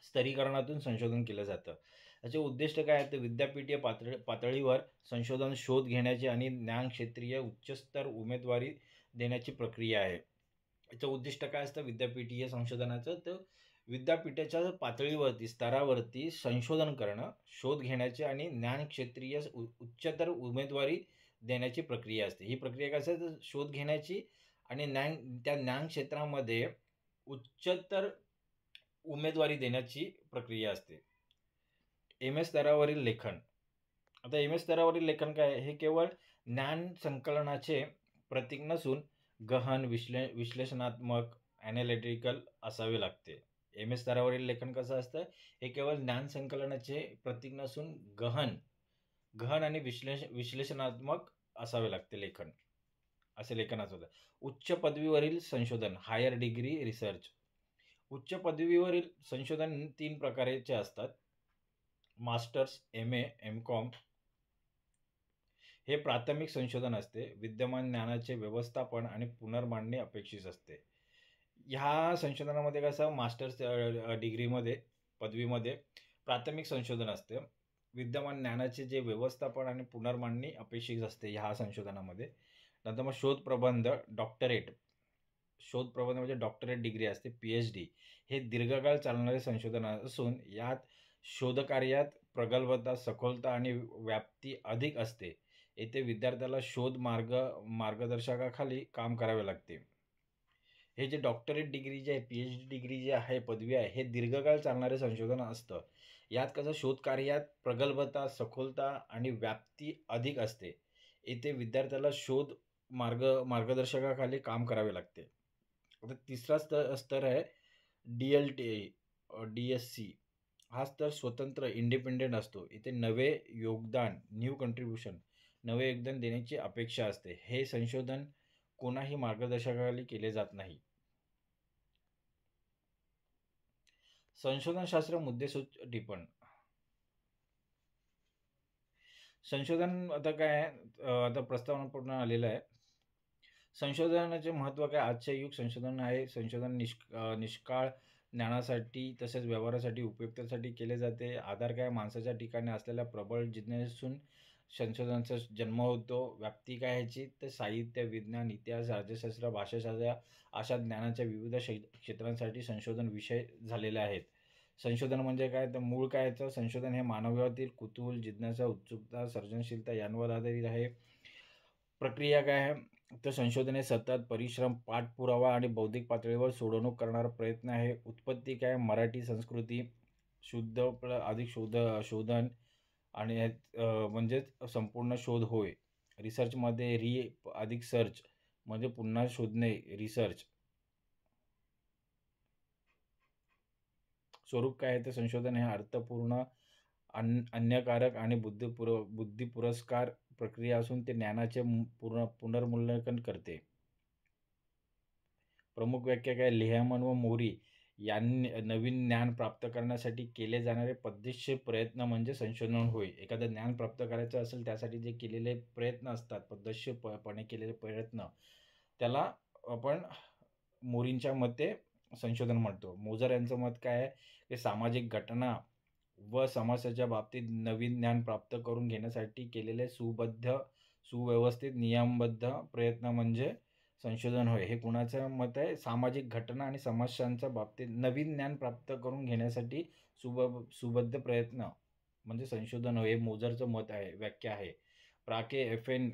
स्तरीकरणातून संशोधन केलं जातं. याचे उद्दिष्ट काय आहे? तर विद्यापीठीय पातळीवर संशोधन शोध घेण्याची आणि ज्ञानक्षेत्रीय उच्चस्तर उमेदवारी देण्याची प्रक्रिया आहे. याचं उद्दिष्ट काय असतं विद्यापीठीय संशोधनाचं? तर विद्यापीठाच्या पातळीवरती स्तरावरती संशोधन करणं, शोध घेण्याची आणि ज्ञानक्षेत्रीय उच्चतर उमेदवारी देण्याची प्रक्रिया असते. ही प्रक्रिया काय असते? तर शोध घेण्याची आणि त्या ज्ञान क्षेत्रामध्ये उच्चतर उमेदवारी देण्याची प्रक्रिया असते. MS स्तरावरील लेखन. आता MS स्तरावरील लेखन काय? हे केवळ ज्ञान संकलनाचे प्रतीक नसून गहन, विश्लेषणात्मक, ॲनालिटिकल असावे लागते. MS स्तरावरील लेखन कसं असतं? हे केवळ ज्ञान संकलनाचे प्रतीक नसून गहन आणि विश्लेषणात्मक असावे लागते लेखन. असे लेखन असतं. उच्च पदवीवरील संशोधन, हायर डिग्री रिसर्च. उच्च पदवीवरील संशोधन 3 प्रकारचे असतात. मास्टर्स, MA, MCom हे प्राथमिक संशोधन असते. विद्यमान ज्ञानाचे व्यवस्थापन आणि पुनर्मांडणी अपेक्षित असते. ह्या संशोधनामध्ये कसं मास्टर्स डिग्रीमध्ये पदवीमध्ये प्राथमिक संशोधन असते. विद्यमान ज्ञानाचे जे व्यवस्थापन आणि पुनर्मांडणी अपेक्षित असते ह्या संशोधनामध्ये. नंतर मग शोधप्रबंध, डॉक्टरेट. शोधप्रबंध म्हणजे डॉक्टरेट डिग्री असते, PhD. हे दीर्घकाळ चालणारे संशोधन असून यात शोधकार्यात प्रगल्भता, सखोलता आणि व्याप्ती अधिक असते. येथे विद्यार्थ्याला मार्गदर्शकाखाली काम करावे लागते. हे जे डॉक्टरेट डिग्री जे आहे, PhD डिग्री जी आहे, पदवी आहे, हे दीर्घकाळ चालणारे संशोधन असतं. यात कसं शोधकार्यात प्रगल्भता, सखोलता आणि व्याप्ती अधिक असते. येथे विद्यार्थ्याला मार्गदर्शकाखाली काम करावे लागते. आता तिसरा स्तर आहे DLT, DSC. हा स्तर स्वतंत्र इंडिपेंडेंट असतो. इथे नवे योगदान देण्याची अपेक्षा असते. हे संशोधन कोणाही मार्गदर्शकाखाली केले जात नाही. संशोधनशास्त्र मुद्देसूद टिपण. संशोधन आता काय आहे, आता प्रस्तावना पूर्ण आलेला आहे. संशोधनाचे महत्त्व काय? आजचे युग संशोधन आहे. संशोधन निष्काळ ज्ञानासाठी तसेच व्यवहारासाठी उपयुक्तसाठी केले जाते. आधार काय? माणसाच्या ठिकाणी असलेल्या प्रबळ जिज्ञासेतून संशोधनाचा जन्म होतो. व्याप्ती काय ह्याची? तर साहित्य, विज्ञान, इतिहास, राज्यशास्त्र, भाषाशास्त्र अशा ज्ञानाच्या विविध क्षेत्रांसाठी संशोधन विषय झालेले आहेत. संशोधन म्हणजे काय? तर मूळ काय याचं? संशोधन हे मानवातील कुतूहल, जिज्ञासा, उत्सुकता, सर्जनशीलता यांवर आधारित आहे. प्रक्रिया काय आहे? तर संशोधन हे सतत परिश्रम, पाठपुरावा आणि बौद्धिक पातळीवर सोडवणूक करणारा प्रयत्न आहे. उत्पत्ती काय? मराठी संस्कृती, शुद्ध अधिक शोधन आणि म्हणजेच संपूर्ण शोध होय. रिसर्चमध्ये अधिक सर्च म्हणजे पुन्हा शोधणे, रिसर्च. स्वरूप काय आहे? तर संशोधन हे अर्थपूर्ण, अन्यकारक आणि बुद्धिपुरस्कार प्रक्रिया असून ते ज्ञानाचे पुनर्मूल्यांकन करते. प्रमुख व्याख्या काय? लिहमन व मोरी यांनी नवीन ज्ञान प्राप्त करण्यासाठी केले जाणारे पद्धतशीर प्रयत्न म्हणजे संशोधन होय. एखादं ज्ञान प्राप्त करायचं असेल त्यासाठी जे केलेले प्रयत्न असतात, पद्धतशीरपणे केलेले प्रयत्न, त्याला आपण मोरींच्या मते संशोधन म्हणतो. मोझर यांचं मत काय आहे? की सामाजिक घटना व समस्याच्या बाबतीत नवीन ज्ञान प्राप्त करून घेण्यासाठी केलेले सुव्यवस्थित, नियमबद्ध प्रयत्न म्हणजे संशोधन होय. हे कुणाचं मत आहे? सामाजिक घटना आणि समस्यांच्या बाबतीत नवीन ज्ञान प्राप्त करून घेण्यासाठी सुबद्ध प्रयत्न म्हणजे संशोधन होय. हे मोझरचं मत आहे, व्याख्या आहे. प्राके FN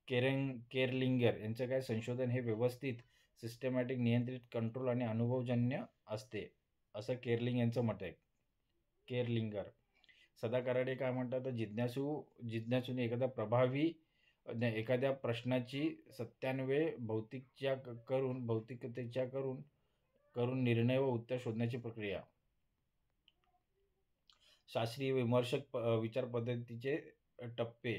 केरलिंगर यांचं काय? संशोधन हे व्यवस्थित, सिस्टमॅटिक, नियंत्रित, कंट्रोल आणि अनुभवजन्य असते, असं केरलिंग यांचं मत आहे. केरलिंगर. सदा कराडे काय म्हणतात? तर जिज्ञासूने एखाद्या प्रश्नाची सत्यान्वये भौतिकतेच्या करून निर्णय व उत्तर शोधण्याची प्रक्रिया. शास्त्रीय विमर्शक विचार पद्धतीचे टप्पे.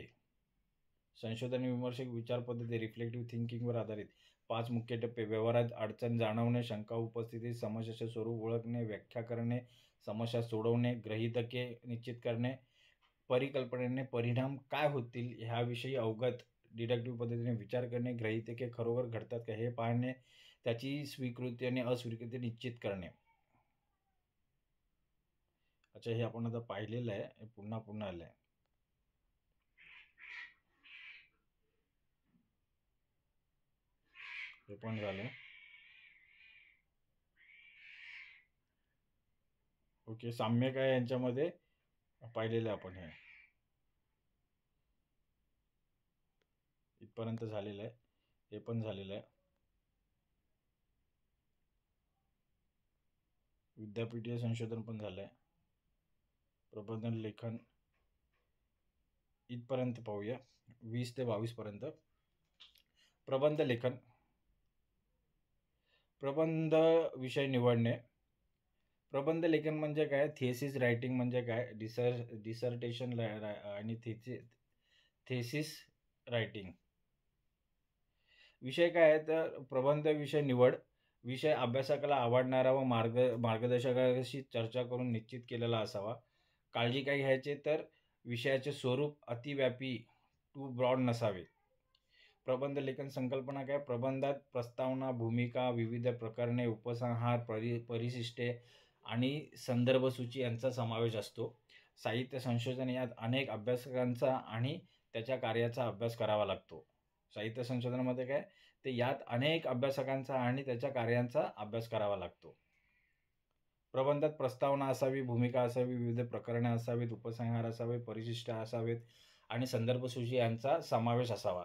संशोधन विमर्शक विचार पद्धती रिफ्लेक्टिव्ह थिंकिंगवर आधारित 5 मुख्य टप्पे. व्यवहारात अडचण जाणवणे, शंका उपस्थिती, समस्येचे स्वरूप ओळखणे, व्याख्या करणे, समस्या सोडवणे, गृहीतके निश्चित करणे, परिकल्पनेने परिणाम काय होतील ह्याविषयी अवगत, डिडक्टिव्ह पद्धतीने विचार करणे, गृहीतके खरोखर घडतात का हे पाहणे, त्याची स्वीकृती आणि अस्वीकृती निश्चित करणे. अच्छा, हे आपण आता पाहिलेलं आहे, हे पुन्हा आलं आहे. हे पण झालं. ओके, साम्य काय यांच्यामध्ये पाहिलेलं आपण हे इथपर्यंत झालेलं आहे. हे पण झालेलं आहे. विद्यापीठीय संशोधन पण झालं आहे. प्रबंध लेखन इथपर्यंत पाहूया, 20 ते 22 पर्यंत. प्रबंध लेखन. प्रबंध विषय निवडणे. प्रबंध लेखन म्हणजे काय? थेसिस रायटिंग म्हणजे काय? डिसर्टेशन आणि थेसिस रायटिंग. विषय काय आहे? तर प्रबंध विषय निवड. विषय अभ्यासकाला आवडणारा व मार्गदर्शकाशी चर्चा करून निश्चित केलेला असावा. काळजी काय घ्यायची? तर विषयाचे स्वरूप अतिव्यापी, टू ब्रॉड नसावे. प्रबंध लेखन संकल्पना काय? प्रबंधात प्रस्तावना, भूमिका, विविध प्रकरणे, उपसंहार, परिशिष्टे आणि संदर्भ सूची यांचा समावेश असतो. साहित्य संशोधन यात अनेक अभ्यासकांचा आणि त्याच्या कार्याचा अभ्यास करावा लागतो. साहित्य संशोधनामध्ये काय, ते यात अनेक अभ्यासकांचा आणि त्याच्या कार्यांचा अभ्यास करावा लागतो. प्रबंधात प्रस्तावना असावी, भूमिका असावी, विविध प्रकरणे असावीत, उपसंहार असावे, परिशिष्ट असावेत आणि संदर्भ सूची यांचा समावेश असावा.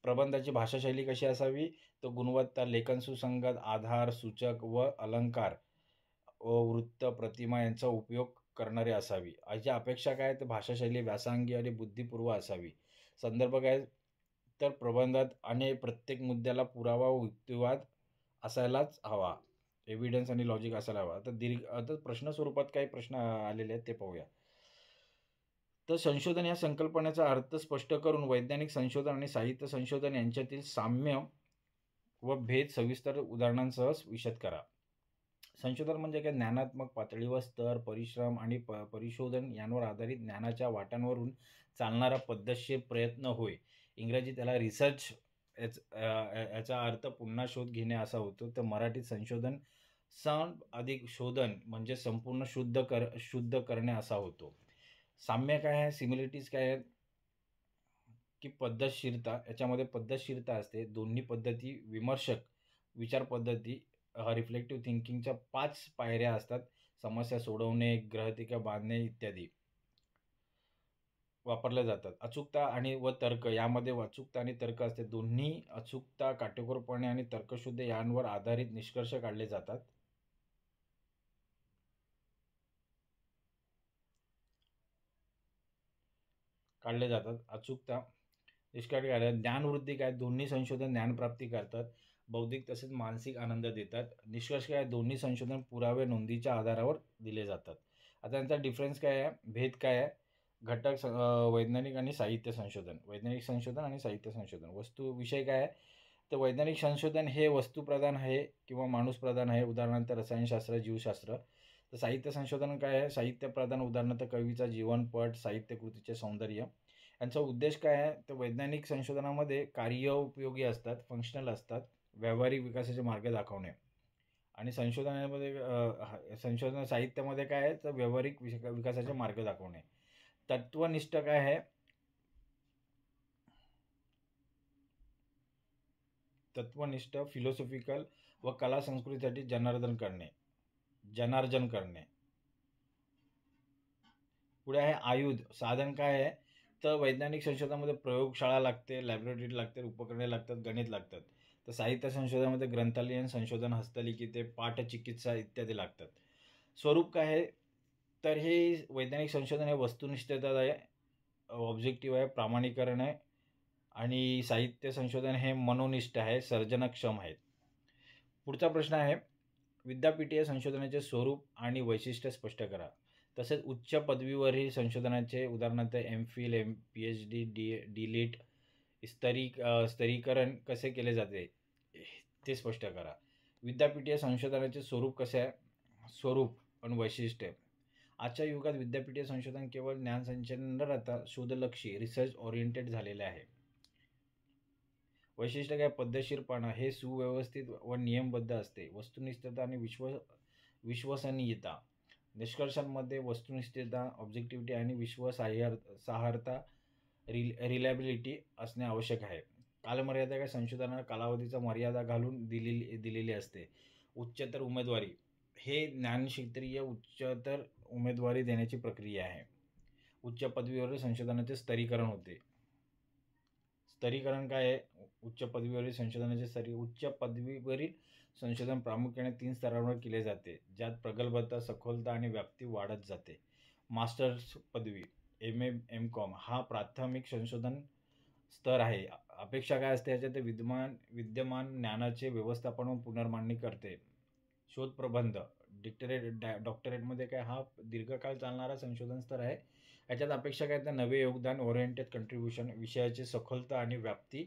प्रबंधाची भाषाशैली कशी असावी, तर गुणवत्ता, लेखन सुसंगत, आधार, सूचक व अलंकार व वृत्त, प्रतिमा यांचा उपयोग करणारी असावी. याची अपेक्षा काय, तर भाषाशैली व्यासंगी आणि बुद्धिपूर्व असावी. संदर्भ काय, तर प्रबंधात आणि प्रत्येक मुद्द्याला पुरावा व युक्तिवाद असायलाच हवा. एव्हिडन्स आणि लॉजिक असायला हवा. आता प्रश्न स्वरूपात काही प्रश्न आलेले आहेत ते पाहूया. तर संशोधन या संकल्पनेचा अर्थ स्पष्ट करून वैज्ञानिक संशोधन आणि साहित्य संशोधन यांच्यातील साम्य व भेद सविस्तर उदाहरणांसह विशद करा. संशोधन म्हणजे काय, ज्ञानात्मक पातळीवर स्तर, परिश्रम आणि परिशोधन यांवर आधारित ज्ञानाच्या वाटांवरून चालणारा पद्धतशीर प्रयत्न होय. इंग्रजीत त्याला रिसर्च याचा अर्थ पुन्हा शोध घेणे असा होतो. तर मराठीत संशोधन अधिक शोधन म्हणजे संपूर्ण शुद्ध करणे असा होतो. साम्य काय आहे, सिमिलरिटीज काय आहेत, की पद्धतशीरता, याच्यामध्ये पद्धतशीरता असते. दोन्ही पद्धती विमर्शक विचार पद्धती, रिफ्लेक्टिव्ह थिंकिंगच्या 5 पायऱ्या असतात. समस्या सोडवणे, ग्रहतिका बांधणे इत्यादी वापरल्या जातात. अचूकता आणि व तर्क, यामध्ये अचूकता आणि तर्क असते. दोन्ही अचूकता, काटेकोरपणे आणि तर्कशुद्ध यांवर आधारित निष्कर्ष काढले जातात. अचूकता निष्कर्ष काढले. ज्ञानवृद्धी काय, दोन्ही संशोधन ज्ञानप्राप्ती करतात, बौद्धिक तसेच मानसिक आनंद देतात. निष्कर्ष काय, दोन्ही संशोधन पुरावे नोंदीच्या आधारावर दिले जातात. आता त्यांचा डिफरन्स काय आहे, भेद काय आहे, घटक वैज्ञानिक आणि साहित्य संशोधन. वैज्ञानिक संशोधन आणि साहित्य संशोधन. वस्तू विषय काय आहे, तर वैज्ञानिक संशोधन हे वस्तुप्रधान आहे किंवा माणूसप्रधान आहे, उदाहरणार्थ रसायनशास्त्र, जीवशास्त्र. तर साहित्य संशोधन काय आहे, साहित्यप्रधान, उदाहरणार्थ कवीचा जीवनपट, साहित्यकृतीचे सौंदर्य. यांचा उद्देश काय आहे, तर वैज्ञानिक संशोधनामध्ये कार्य उपयोगी असतात, फंक्शनल असतात, व्यावहारिक विकासाचे मार्ग दाखवणे. आणि संशोधन साहित्यामध्ये काय आहे, तर व्यावहारिक विकासाचे मार्ग दाखवणे. तत्वनिष्ठ काय आहे, तत्वनिष्ठ फिलॉसॉफिकल व कला संस्कृतीसाठी जनार्दन करणे. पुढे आहे आयुध, साधन काय आहे, तर वैज्ञानिक संशोधनामध्ये प्रयोगशाळा लागते, लॅबोरेटरी लागते, उपकरणे लागतात, गणित लागतात. तर साहित्य संशोधनामध्ये ग्रंथालयीन संशोधन, हस्तलिखिते, पाठचिकित्सा इत्यादी लागतात. स्वरूप काय आहे, तर हे वैज्ञानिक संशोधन हे वस्तुनिष्ठता आहे, ऑब्जेक्टिव्ह आहे, प्रामाणिकरण आहे. आणि साहित्य संशोधन हे मनोनिष्ठ आहे, सर्जनक्षम आहेत. पुढचा प्रश्न आहे, विद्यापीठीय संशोधनाचे स्वरूप आणि वैशिष्ट्य स्पष्ट करा. तसेच उच्च पदवीवरील संशोधनाचे, उदाहरणार्थ MPhil, PhD, DLiT स्तरीकरण कसे केले जाते ते स्पष्ट करा. विद्यापीठीय संशोधनाचे स्वरूप कसे आहे, स्वरूप आणि वैशिष्ट्य. आजच्या युगात विद्यापीठीय संशोधन केवळ ज्ञानसंचयन न राहता शोधलक्षी, रिसर्च ओरिएंटेड झालेले आहे. वैशिष्ट्य काय, पद्धतशीरपणा, हे सुव्यवस्थित व नियमबद्ध असते. वस्तुनिष्ठता आणि विश्वसनीयता. निष्कर्षांमध्ये वस्तुनिष्ठता, ऑब्जेक्टिव्हिटी आणि विश्वासार्हता, रिलायबिलिटी असणे आवश्यक आहे. कालमर्यादा काय, संशोधनाला कालावधीचा मर्यादा घालून दिलेली असते. उच्चतर उमेदवारी, हे ज्ञानक्षेत्रीय उच्चतर उमेदवारी देण्याची प्रक्रिया आहे. उच्च पदवीवरील संशोधनाचे स्तरीकरण होते. स्तरीकरण काय आहे, उच्च पदवीवरील संशोधनाचे उच्च पदवीवरील संशोधन प्रामुख्याने 3 स्तरांवर केले जाते, ज्यात प्रगल्भता, सखोलता आणि व्याप्ती वाढत जाते. मास्टर्स पदवी, MA, MCom हा प्राथमिक संशोधन स्तर आहे. अपेक्षा काय असते याच्यात, विद्यमान ज्ञानाचे व्यवस्थापन व पुनर्मांडणी करते. शोध प्रबंध, डॉक्टरेटमध्ये काय, हा दीर्घकाळ चालणारा संशोधन स्तर आहे. याच्यात अपेक्षा काय, तर नवे योगदान, ओरिएंटेड कंट्रीब्युशन, विषयाची सखोलता आणि व्याप्ती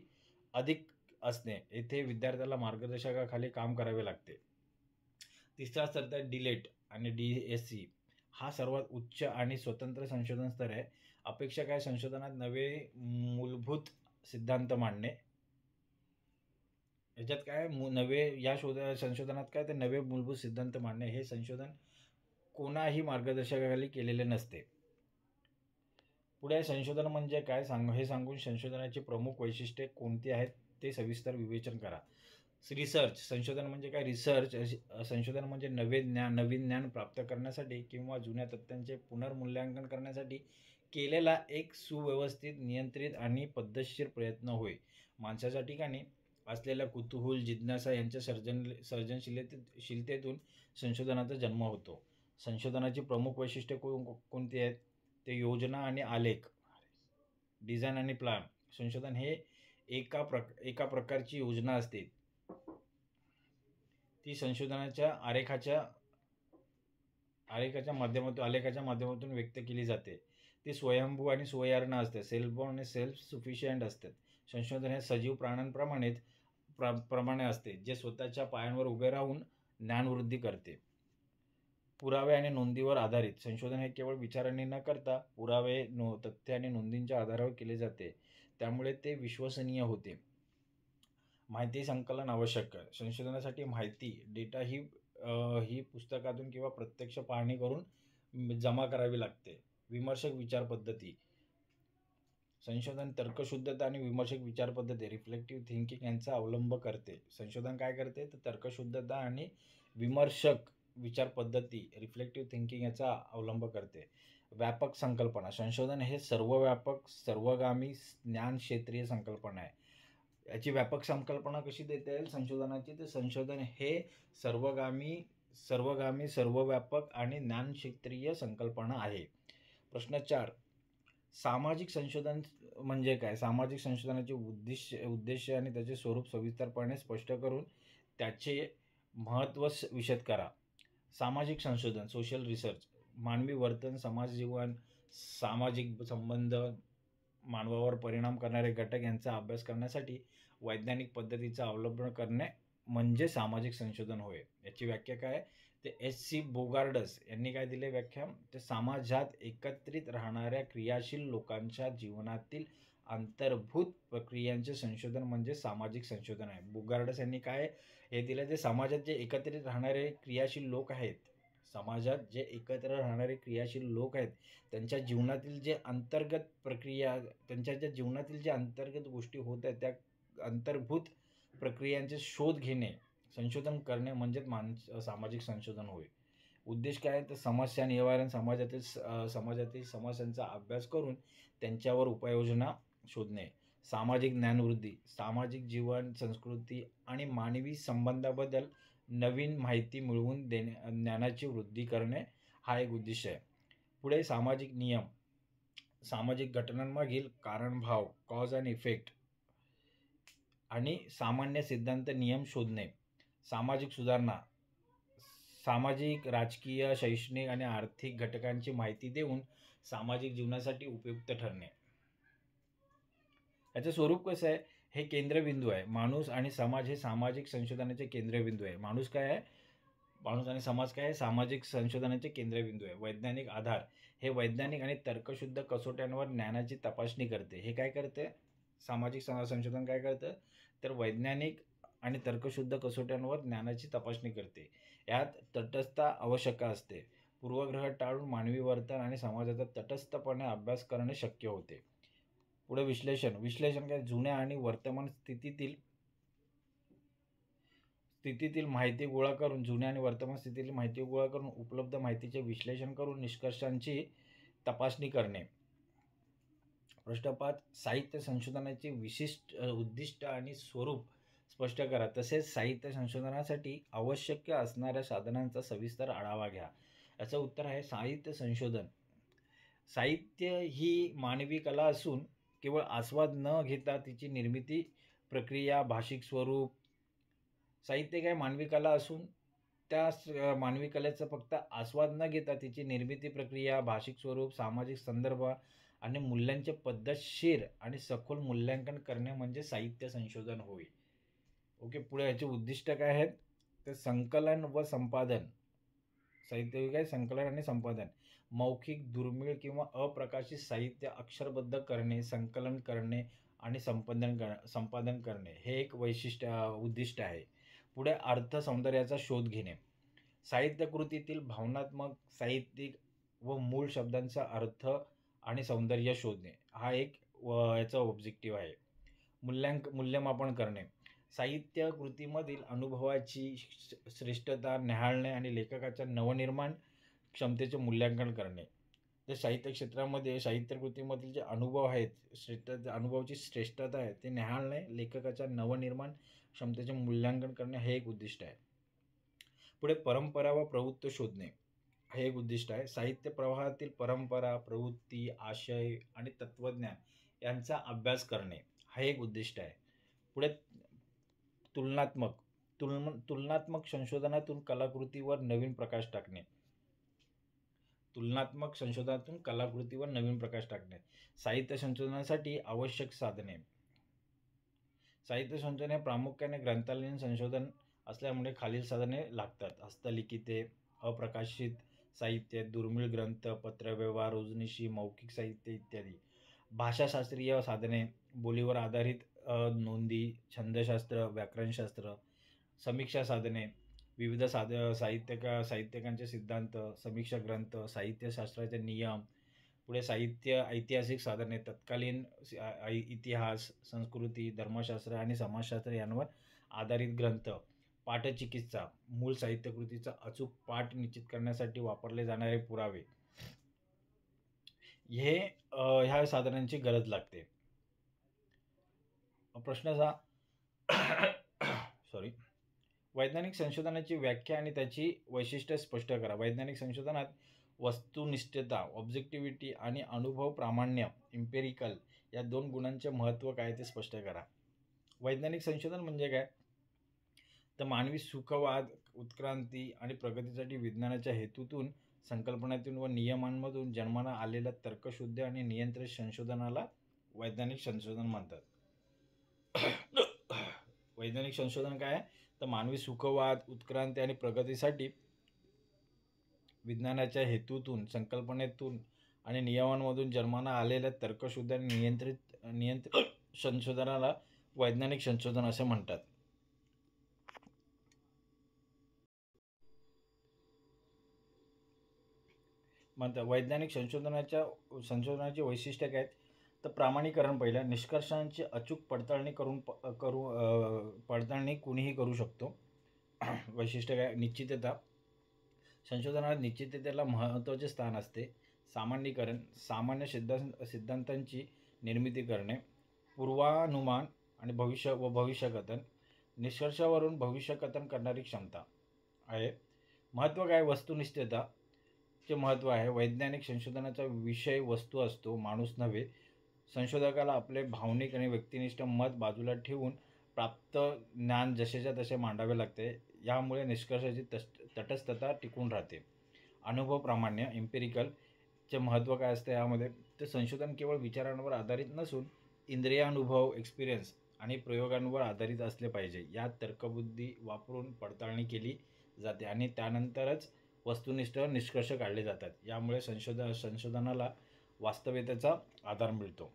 अधिक असणे. येथे विद्यार्थ्याला मार्गदर्शकाखाली काम करावे लागते. तिसरा स्तर तर DLiT आणि DSc हा सर्वात उच्च आणि स्वतंत्र संशोधन स्तर आहे. अपेक्षा काय, संशोधनात नवे मूलभूत सिद्धांत मांडणे. याच्यात काय नवे या संशोधनात काय तर नवे मूलभूत सिद्धांत मांडणे हे संशोधन कोणाही मार्गदर्शकाखाली केलेले नसते. पुढे संशोधन म्हणजे काय हे सांगून संशोधनाची प्रमुख वैशिष्ट्ये कोणती आहेत ते सविस्तर विवेचन करा. रिसर्च संशोधन म्हणजे काय? रिसर्च संशोधन म्हणजे नवीन ज्ञान प्राप्त करण्यासाठी किंवा जुन्या तथ्यांचे पुनर्मूल्यांकन करण्यासाठी केलेला एक सुव्यवस्थित, नियंत्रित आणि पद्धतशीर प्रयत्न होय. माणसाच्या ठिकाणी असलेल्या कुतूहल, जिज्ञासा यांच्या सर्जनशीलतेतून संशोधनाचा जन्म होतो. संशोधनाची प्रमुख वैशिष्ट्ये कोणती आहेत? ते योजना आणि आलेख, डिझाईन आणि प्लॅन. संशोधन हे एका प्रकारची योजना असते. ती संशोधनाच्या आलेखाच्या माध्यमातून व्यक्त केली जाते. ती स्वयंभू आणि स्वयंपूर्ण असते. सेल्फ बॉर्न आणि सेल्फ सफिशियंट असतात. संशोधन हे सजीव प्राण्यांप्रमाणे असते, जे स्वतःच्या पायांवर उभे राहून ज्ञानवृद्धी करते. पुरावे आणि नोंदीवर आधारित संशोधन हे केवळ विचारांनी न करता पुरावे, तथ्य आणि नोंदींच्या आधारावर केले जाते. त्यामुळे ते विश्वसनीय होते. माहिती संकलन आवश्यक आहे. संशोधनासाठी माहिती, डेटा ही पुस्तकातून किंवा प्रत्यक्ष पाहणी करून जमा करावी लागते. विमर्शक विचार पद्धती. संशोधन तर्कशुद्धता आणि विमर्शक विचार पद्धती, रिफ्लेक्टिव्ह थिंकिंग यांचा अवलंब करते. संशोधन काय करते? तर तर्कशुद्धता आणि विमर्शक विचार पद्धती, रिफ्लेक्टिव्ह थिंकिंग याचा अवलंब करते. व्यापक संकल्पना. संशोधन हे सर्वव्यापक, सर्वगामी ज्ञान क्षेत्रीय संकल्पना आहे. याची व्यापक संकल्पना कशी देता येईल संशोधनाची? तर संशोधन हे सर्वगामी, सर्वव्यापक आणि ज्ञानक्षेत्रीय संकल्पना आहे. प्रश्न 4. सामाजिक संशोधन म्हणजे काय? सामाजिक संशोधनाचे उद्देश आणि त्याचे स्वरूप सविस्तरपणे स्पष्ट करून त्याचे महत्त्व विशद करा. सामाजिक संशोधन, सोशल रिसर्च, मानवी वर्तन, समाज जीवन, सामाजिक संबंध, मानवावर परिणाम करणारे घटक यांचा अभ्यास करण्यासाठी वैज्ञानिक पद्धतीचा अवलंब करणे म्हणजे सामाजिक संशोधन होय. याची व्याख्या काय? ते H.C. बोगार्डस यांनी काय दिले व्याख्या? ते समाजात एकत्रित राहणाऱ्या क्रियाशील लोकांच्या जीवनातील अंतर्भूत प्रक्रियांचे संशोधन म्हणजे सामाजिक संशोधन आहे. बोगार्डस यांनी काय हे दिलं? ते समाजात जे एकत्रित राहणारे क्रियाशील लोक आहेत, समाजात जे एकत्र राहणारे क्रियाशील लोक आहेत, त्यांच्या जीवनातील जे अंतर्गत प्रक्रिया, त्यांच्या ज्या जीवनातील ज्या अंतर्गत गोष्टी होत आहेत, त्या अंतर्भूत प्रक्रियांचे शोध घेणे, संशोधन करणे म्हणजेच सामाजिक संशोधन होय. उद्देश काय? तर समस्या निवारण, समाजातील समस्यांचा अभ्यास करून त्यांच्यावर उपाययोजना शोधणे. सामाजिक ज्ञानवृद्धी, सामाजिक जीवन, संस्कृती आणि मानवी संबंधाबद्दल नवीन माहिती मिळवून ज्ञानाची वृद्धी करणे हा एक उद्देश आहे. पुढे सामाजिक नियम, सामाजिक घटनांमागील कारणभाव, कॉज अँड इफेक्ट आणि सामान्य सिद्धांत नियम शोधणे. सामाजिक सुधारणा, सामाजिक, राजकीय, शैक्षणिक आणि आर्थिक घटकांची माहिती देऊन सामाजिक जीवनासाठी उपयुक्त ठरणे. याचं स्वरूप कसं आहे? हे केंद्रबिंदू आहे. माणूस आणि समाज हे सामाजिक संशोधनाचे केंद्रबिंदू आहे. माणूस काय आहे? माणूस आणि समाज काय आहे? सामाजिक संशोधनाचे केंद्रबिंदू आहे. वैज्ञानिक आधार, हे वैज्ञानिक आणि तर्कशुद्ध कसोट्यांवर ज्ञानाची तपासणी करते. हे काय करते? सामाजिक संशोधन काय करतं? तर वैज्ञानिक आणि तर्कशुद्ध कसोट्यांवर ज्ञानाची तपासणी करते. यात तटस्थता आवश्यक असते. पूर्वग्रह टाळून मानवी वर्तन आणि समाजाचा तटस्थपणे अभ्यास करणे शक्य होते. पुढे विश्लेषण काय? जुन्या आणि वर्तमान स्थितीतील माहिती गोळा करून, उपलब्ध माहितीचे विश्लेषण करून निष्कर्षांची तपासणी करणे. प्रश्न 5. साहित्य संशोधनाचे विशिष्ट उद्दिष्ट आणि स्वरूप स्पष्ट करा. तसेच साहित्य संशोधनासाठी आवश्यक असणाऱ्या साधनांचा सविस्तर आढावा घ्या. याचं उत्तर आहे साहित्य संशोधन. साहित्य ही मानवी कला असून केवळ आस्वाद न घेता तिची निर्मिती प्रक्रिया, भाषिक स्वरूप. साहित्य काय? मानवी कला असून त्या मानवी कलेचा फक्त आस्वाद न घेता तिची निर्मिती प्रक्रिया, भाषिक स्वरूप, सामाजिक संदर्भ आणि मूल्यांचे पद्धतशीर आणि सखोल मूल्यांकन करणे म्हणजे साहित्य संशोधन होय. ओके. पुढे याचे उद्दिष्ट काय आहेत? तर संकलन व संपादन. साहित्य काय? संकलन आणि संपादन. मौखिक, दुर्मिळ किंवा अप्रकाशित साहित्य अक्षरबद्ध करणे, संकलन करणे आणि संपादन करणे हे एक उद्दिष्ट आहे. पुढे अर्थ सौंदर्याचा शोध घेणे. साहित्य कृतीतील भावनात्मक, साहित्यिक व मूळ शब्दांचा अर्थ आणि सौंदर्य शोधणे हा एक याचा ऑब्जेक्टिव्ह आहे. मूल्यमापन करणे. साहित्य कृतीमधील अनुभवाची श्रेष्ठता न्याहाळणे आणि लेखकाच्या नवनिर्माण क्षमतेचे मूल्यांकन करणे. जे साहित्य क्षेत्रामध्ये साहित्य कृतीमधील जे अनुभव आहेत, अनुभवाची श्रेष्ठता आहे ते न्याहाळणे, लेखकाच्या नवनिर्माण क्षमतेचे मूल्यांकन करणे हे एक उद्दिष्ट आहे. पुढे परंपरा व प्रवृत्ती शोधणे हे एक उद्दिष्ट आहे. साहित्य प्रवाहातील परंपरा, प्रवृत्ती, आशय आणि तत्वज्ञान यांचा अभ्यास करणे हा एक उद्दिष्ट आहे. पुढे तुलनात्मक संशोधनातून कलाकृतीवर नवीन प्रकाश टाकणे. साहित्य संशोधनासाठी आवश्यक साधने. साहित्य संशोधन हे प्रामुख्याने ग्रंथालयीन संशोधन असल्यामुळे खालील साधने लागतात. हस्तलिखिते, अप्रकाशित साहित्य, दुर्मिळ ग्रंथ, पत्रव्यवहार, रोजनिशी, मौखिक साहित्य इत्यादी. भाषाशास्त्रीय साधने, बोलीवर आधारित नोंदी, छंदशास्त्र, व्याकरणशास्त्र. समीक्षा साधने, विविध साहित्यिकांचे सिद्धांत, समीक्षा ग्रंथ, साहित्यशास्त्राचे नियम. पुढे ऐतिहासिक साधने, तत्कालीन इतिहास, संस्कृती, धर्मशास्त्र आणि समाजशास्त्र यांवर आधारित ग्रंथ. पाठचिकित्सा, मूळ साहित्यकृतीचा अचूक पाठ निश्चित करण्यासाठी वापरले जाणारे पुरावे. ह्या साधनांची गरज लागते. प्रश्न 6 वैज्ञानिक संशोधनाची व्याख्या आणि त्याची वैशिष्ट्ये स्पष्ट करा. वैज्ञानिक संशोधनात वस्तुनिष्ठता, ऑब्जेक्टिव्हिटी आणि अनुभव प्रामाण्य, इम्पेरिकल या 2 गुणांचे महत्त्व काय ते स्पष्ट करा. वैज्ञानिक संशोधन म्हणजे काय? तर मानवी सुखवाद, उत्क्रांती आणि प्रगतीसाठी विज्ञानाच्या हेतूतून, संकल्पनातून व नियमांमधून जन्माला आलेल्या तर्कशुद्ध आणि नियंत्रित संशोधनाला वैज्ञानिक संशोधन म्हणतात. वैज्ञानिक संशोधन काय आहे? तर मानवी सुखवाद, उत्क्रांती आणि प्रगतीसाठी विज्ञानाच्या हेतूतून, संकल्पनेतून आणि नियमांमधून जन्माला आलेल्या तर्कशुद्ध आणि नियंत्रित संशोधनाला वैज्ञानिक संशोधन असे म्हणतात. वैज्ञानिक संशोधनाची वैशिष्ट्ये काय आहेत? तर प्रामाणीकरण. पहिलं, निष्कर्षांची अचूक पडताळणी कुणीही करू शकतो. वैशिष्ट्य काय? निश्चितता. संशोधनात निश्चिततेला महत्त्वाचे स्थान असते. सामान्यीकरण, सामान्य सिद्धांतांची निर्मिती करणे. पूर्वानुमान आणि भविष्यकथन, निष्कर्षावरून भविष्यकथन करणारी क्षमता आहे. महत्त्व काय? वस्तुनिष्ठता चे महत्त्व आहे. वैज्ञानिक संशोधनाचा विषय वस्तू असतो, माणूस नव्हे. संशोधकाला आपले भावनिक आणि व्यक्तिनिष्ठ मत बाजूला ठेवून प्राप्त ज्ञान जसेच्या तसे मांडावे लागते. यामुळे निष्कर्षाची तटस्थता टिकून राहते. अनुभव प्रामाण्य, इम्पेरिकल चे महत्त्व काय असते यामध्ये? ते संशोधन केवळ विचारांवर आधारित नसून इंद्रियानुभव, एक्सपिरियन्स आणि प्रयोगांवर आधारित असले पाहिजे. यात तर्कबुद्धी वापरून पडताळणी केली जाते आणि त्यानंतरच वस्तुनिष्ठ निष्कर्ष काढले जातात. यामुळे संशोधनाला वास्तविकतेचा आधार मिळतो.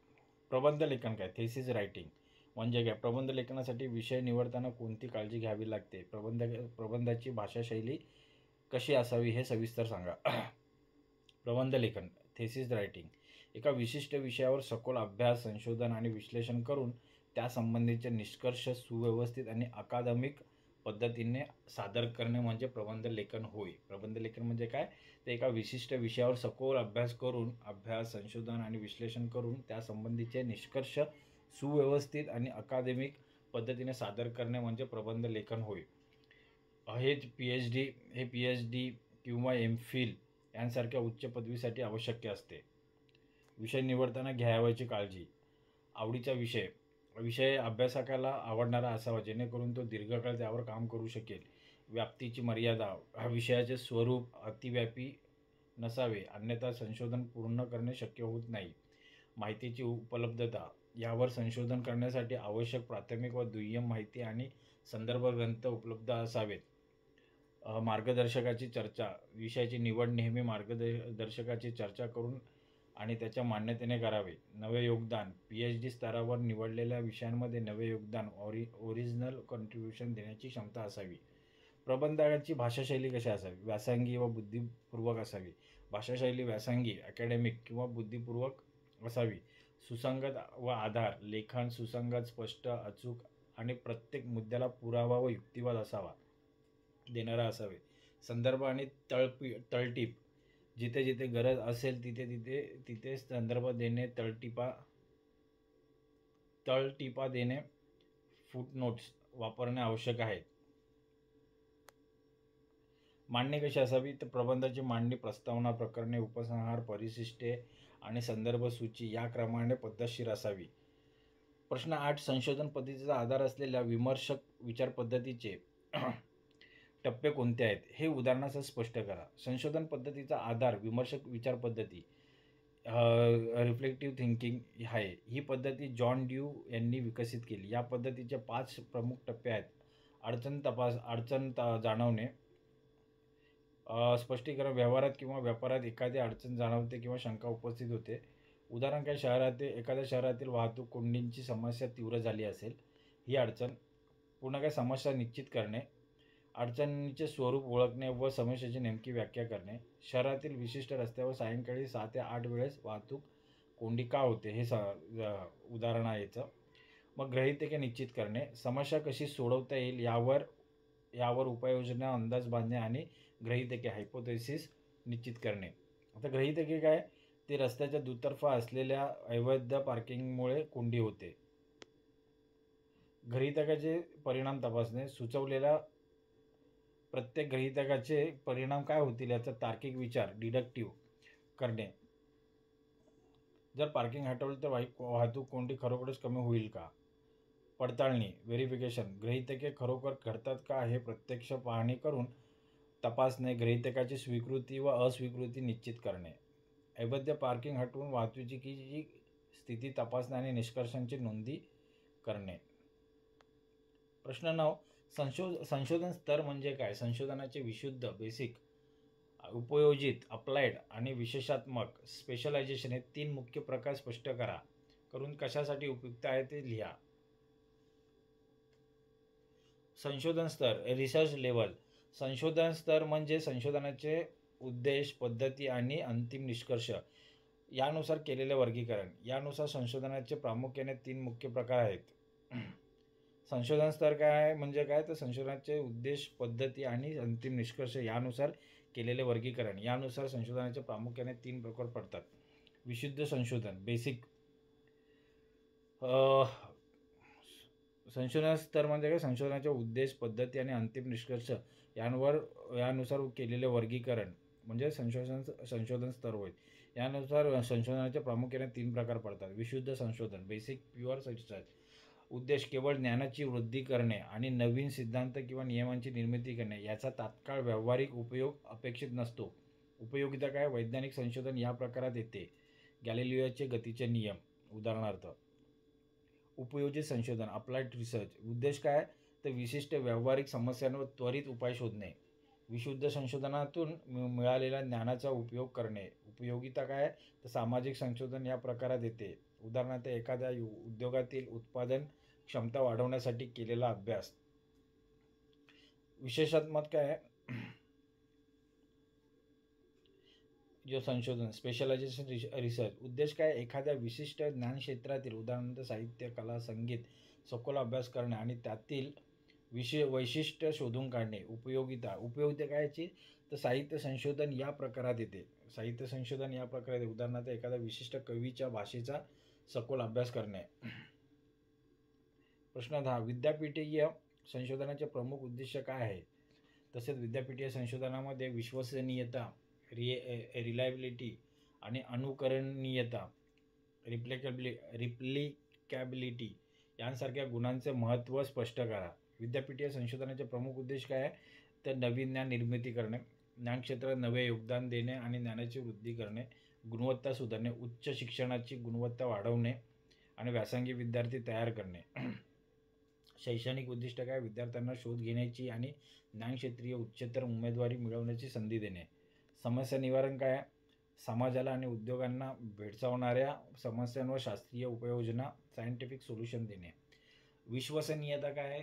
प्रबंध लेखन काय? थेसिस रायटिंग म्हणजे काय? प्रबंध लेखनासाठी विषय निवडताना कोणती काळजी घ्यावी लागते? प्रबंधाची भाषाशैली कशी असावी हे सविस्तर सांगा. प्रबंध लेखन, थेसिस रायटिंग, एका विशिष्ट विषयावर सखोल अभ्यास, संशोधन आणि विश्लेषण करून त्यासंबंधीचे निष्कर्ष सुव्यवस्थित आणि अकादमिक पद्धतीने सादर करणे म्हणजे प्रबंध लेखन होय. प्रबंध लेखन म्हणजे काय? ते एका विशिष्ट विषयावर सखोल अभ्यास, संशोधन आणि विश्लेषण करून त्यासंबंधीचे निष्कर्ष सुव्यवस्थित आणि अकादमिक पद्धतीने सादर करणे म्हणजे प्रबंध लेखन होय. हे PhD किंवा MPhil यांसारख्या उच्च पदवीसाठी आवश्यक असते. विषय निवडताना घ्यावयाची काळजी. आवडीचा विषय अभ्यासकाला आवडणारा असावा, जेणेकरून तो दीर्घकाळ त्यावर काम करू शकेल. व्याप्तीची मर्यादा, विषयाचे स्वरूप अतिव्यापी नसावे, अन्यथा संशोधन पूर्ण करणे शक्य होत नाही. माहितीची उपलब्धता, यावर संशोधन करण्यासाठी आवश्यक प्राथमिक व दुय्यम माहिती आणि संदर्भ ग्रंथ उपलब्ध असावेत. मार्गदर्शकाची चर्चा, विषयाची निवड नेहमी मार्गदर्शकाची चर्चा करून आणि त्याच्या मान्यतेने करावे. नवे योगदान, PhD स्तरावर निवडलेल्या विषयांमध्ये नवे योगदान, ओरिजिनल कॉन्ट्रीब्युशन देण्याची क्षमता असावी. प्रबंधाची भाषाशैली कशी असावी? व्यासंगी व बुद्धिपूर्वक असावी. भाषाशैली व्यासंगी, अकॅडमिक किंवा बुद्धिपूर्वक असावी. सुसंगत व आधार, लेखन सुसंगत, स्पष्ट, अचूक आणि प्रत्येक मुद्द्याला पुरावा व युक्तिवाद असावा देणारा असावे. संदर्भ आणि तळटीप, जिथे जिथे गरज असेल तिथे संदर्भ देणे, तळटीपा देणे, फुटनोट्स वापरणे आवश्यक आहे. मांडणी कशी असावी? तर प्रबंधाची मांडणी प्रस्तावना, प्रकरणे, उपसंहार, परिशिष्टे आणि संदर्भ सूची या क्रमाने पद्धतशीर असावी. प्रश्न 8. संशोधन पद्धतीचा आधार असलेल्या विमर्शक विचार पद्धतीचे टप्पे कोणते आहेत? हे उदाहरणासह स्पष्ट करा. संशोधन पद्धतीचा आधार विमर्शक विचार पद्धती रिफ्लेक्टिव्ह थिंकिंग आहे. ही पद्धती जॉन ड्यू यांनी विकसित केली. या पद्धतीचे 5 प्रमुख टप्पे आहेत. अडचण जाणवणे, स्पष्टीकरण, व्यवहारात किंवा व्यापारात एखादी अडचण जाणवते किंवा शंका उपस्थित होते. उदाहरण काय? एखाद्या शहरातील वाहतूक कोंडीची समस्या तीव्र झाली असेल, ही अडचण. पुन्हा काय? समस्या निश्चित करणे, अडचणीचे स्वरूप ओळखणे व समस्येची नेमकी व्याख्या करणे. शहरातील विशिष्ट रस्त्यावर सायंकाळी 6 ते 8 वेळेस वाहतूक कोंडी का होते, हे उदाहरण आहे याचं. मग गृहीतके निश्चित करणे, समस्या कशी सोडवता येईल यावर उपाययोजना, अंदाज बांधणे आणि गृहीतके हायपोथेसिस निश्चित करणे. आता गृहीतके काय? ते रस्त्याच्या दुतर्फा असलेल्या अवैध पार्किंगमुळे कोंडी होते. गृहीतकाचे परिणाम तपासणे, सुचवलेल्या प्रत्येक गृहीतकाचे परिणाम काय होतील याचा तार्किक विचार, डिडक्टिव्ह करणे. जर पार्किंग हटवले तर वाहतूक कोंडी खरोखरच कमी होईल का? पडताळणी, व्हेरिफिकेशन, गृहीतके खरोखर घडतात का हे प्रत्यक्ष पाहणी करून तपासणे. गृहीतकाची स्वीकृती व अस्वीकृती निश्चित करणे. अवैध पार्किंग हटवून वाहतुकीची स्थिती तपासणे आणि निष्कर्षांची नोंदी करणे. प्रश्न 9. संशोधन स्तर म्हणजे काय? संशोधनाचे विशुद्ध, बेसिक, उपयोजित, अप्लाइड आणि विशेषात्मक, स्पेशलायझेशन हे 3 मुख्य प्रकार स्पष्ट करून कशासाठी उपयुक्त आहे ते लिहा. संशोधन स्तर, रिसर्च लेवल. संशोधन स्तर म्हणजे संशोधनाचे उद्देश, पद्धती आणि अंतिम निष्कर्ष यानुसार केलेले वर्गीकरण. यानुसार संशोधनाचे प्रामुख्याने 3 मुख्य प्रकार आहेत. संशोधन स्तर काय म्हणजे काय? तर संशोधनाचे उद्देश, पद्धती आणि अंतिम निष्कर्ष यानुसार केलेले वर्गीकरण. यानुसार संशोधनाचे प्रामुख्याने 3 प्रकार पडतात. विशुद्ध संशोधन, बेसिक. संशोधन स्तर म्हणजे काय? संशोधनाचे उद्देश, पद्धती आणि अंतिम निष्कर्ष यानुसार केलेले वर्गीकरण म्हणजे संशोधन स्तर होय. यानुसार संशोधनाचे प्रामुख्याने 3 प्रकार पडतात. विशुद्ध संशोधन, बेसिक, प्युअर रिसर्च. उद्देश केवळ ज्ञानाची वृद्धी करणे आणि नवीन सिद्धांत किंवा नियमांची निर्मिती करणे. याचा तात्काळ व्यावहारिक उपयोग अपेक्षित नसतो. उपयोगिता काय? वैज्ञानिक संशोधन या प्रकारात येते. गॅलिलिओचे गतीचे नियम उदाहरणार्थ. उपयोजित संशोधन, अप्लाइड रिसर्च. उद्देश काय? तर विशिष्ट व्यावहारिक समस्यांवर त्वरित उपाय शोधणे. विशुद्ध संशोधनातून मिळालेल्या ज्ञानाचा उपयोग करणे. उपयोगिता काय? तर सामाजिक संशोधन या प्रकारात येते. उदाहरणार्थ एखाद्या उद्योगातील उत्पादन क्षमता वाढवण्यासाठी केलेला अभ्यास. विशेषात्मक काय? जो संशोधन, स्पेशलायझेशन रिसर्च. उद्देश काय? एखाद्या विशिष्ट ज्ञानक्षेत्रातील उदाहरणार्थ साहित्य, कला, संगीत सखोल अभ्यास करणे आणि त्यातील वैशिष्ट्य शोधून काढणे. उपयोगिता कायची? तर साहित्य संशोधन या प्रकारात येते. साहित्य संशोधन या प्रकारात येते. उदाहरणार्थ एखाद्या विशिष्ट कवीच्या भाषेचा सखोल अभ्यास करणे. प्रश्न 10. विद्यापीठीय संशोधनाचे प्रमुख उद्देश काय आहे? तसेच विद्यापीठीय संशोधनामध्ये विश्वसनीयता, रिलायबिलिटी आणि अनुकरणीयता, रिप्लिकॅबिलिटी यांसारख्या गुणांचे महत्त्व स्पष्ट करा. विद्यापीठीय संशोधनाचे प्रमुख उद्देश काय आहे? तर नवीन ज्ञान निर्मिती करणे, ज्ञानक्षेत्रात नवे योगदान देणे आणि ज्ञानाची वृद्धी करणे, गुणवत्ता सुधारणे, उच्च शिक्षणाची गुणवत्ता वाढवणे आणि व्यासंगी विद्यार्थी तयार करणे. शैक्षणिक उद्दिष्ट काय? विद्यार्थ्यांना शोध घेण्याची आणि ज्ञानक्षेत्रीय उच्चतर उमेदवारी मिळवण्याची संधी देणे. समस्या निवारण काय? समाजाला आणि उद्योगांना भेडसावणाऱ्या समस्यांवर शास्त्रीय उपाययोजना, सायंटिफिक सोल्युशन देणे. विश्वसनीयता काय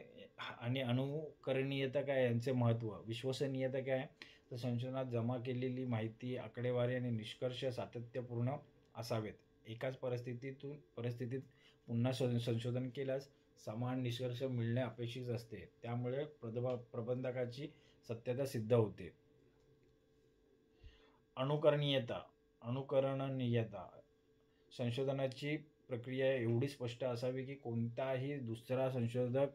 आणि अनुकरणीयता काय यांचे महत्त्व. विश्वसनीयता काय, तर संशोधनात जमा केलेली माहिती, आकडेवारी आणि निष्कर्ष सातत्यपूर्ण असावेत. एकाच परिस्थितीत पुन्हा संशोधन केल्यास समान निष्कर्ष मिळणे अपेक्षित असते. त्यामुळे प्रबंधकाची सत्यता सिद्ध होते. अनुकरणीयता संशोधनाची प्रक्रिया एवढी स्पष्ट असावी की कोणताही दुसरा संशोधक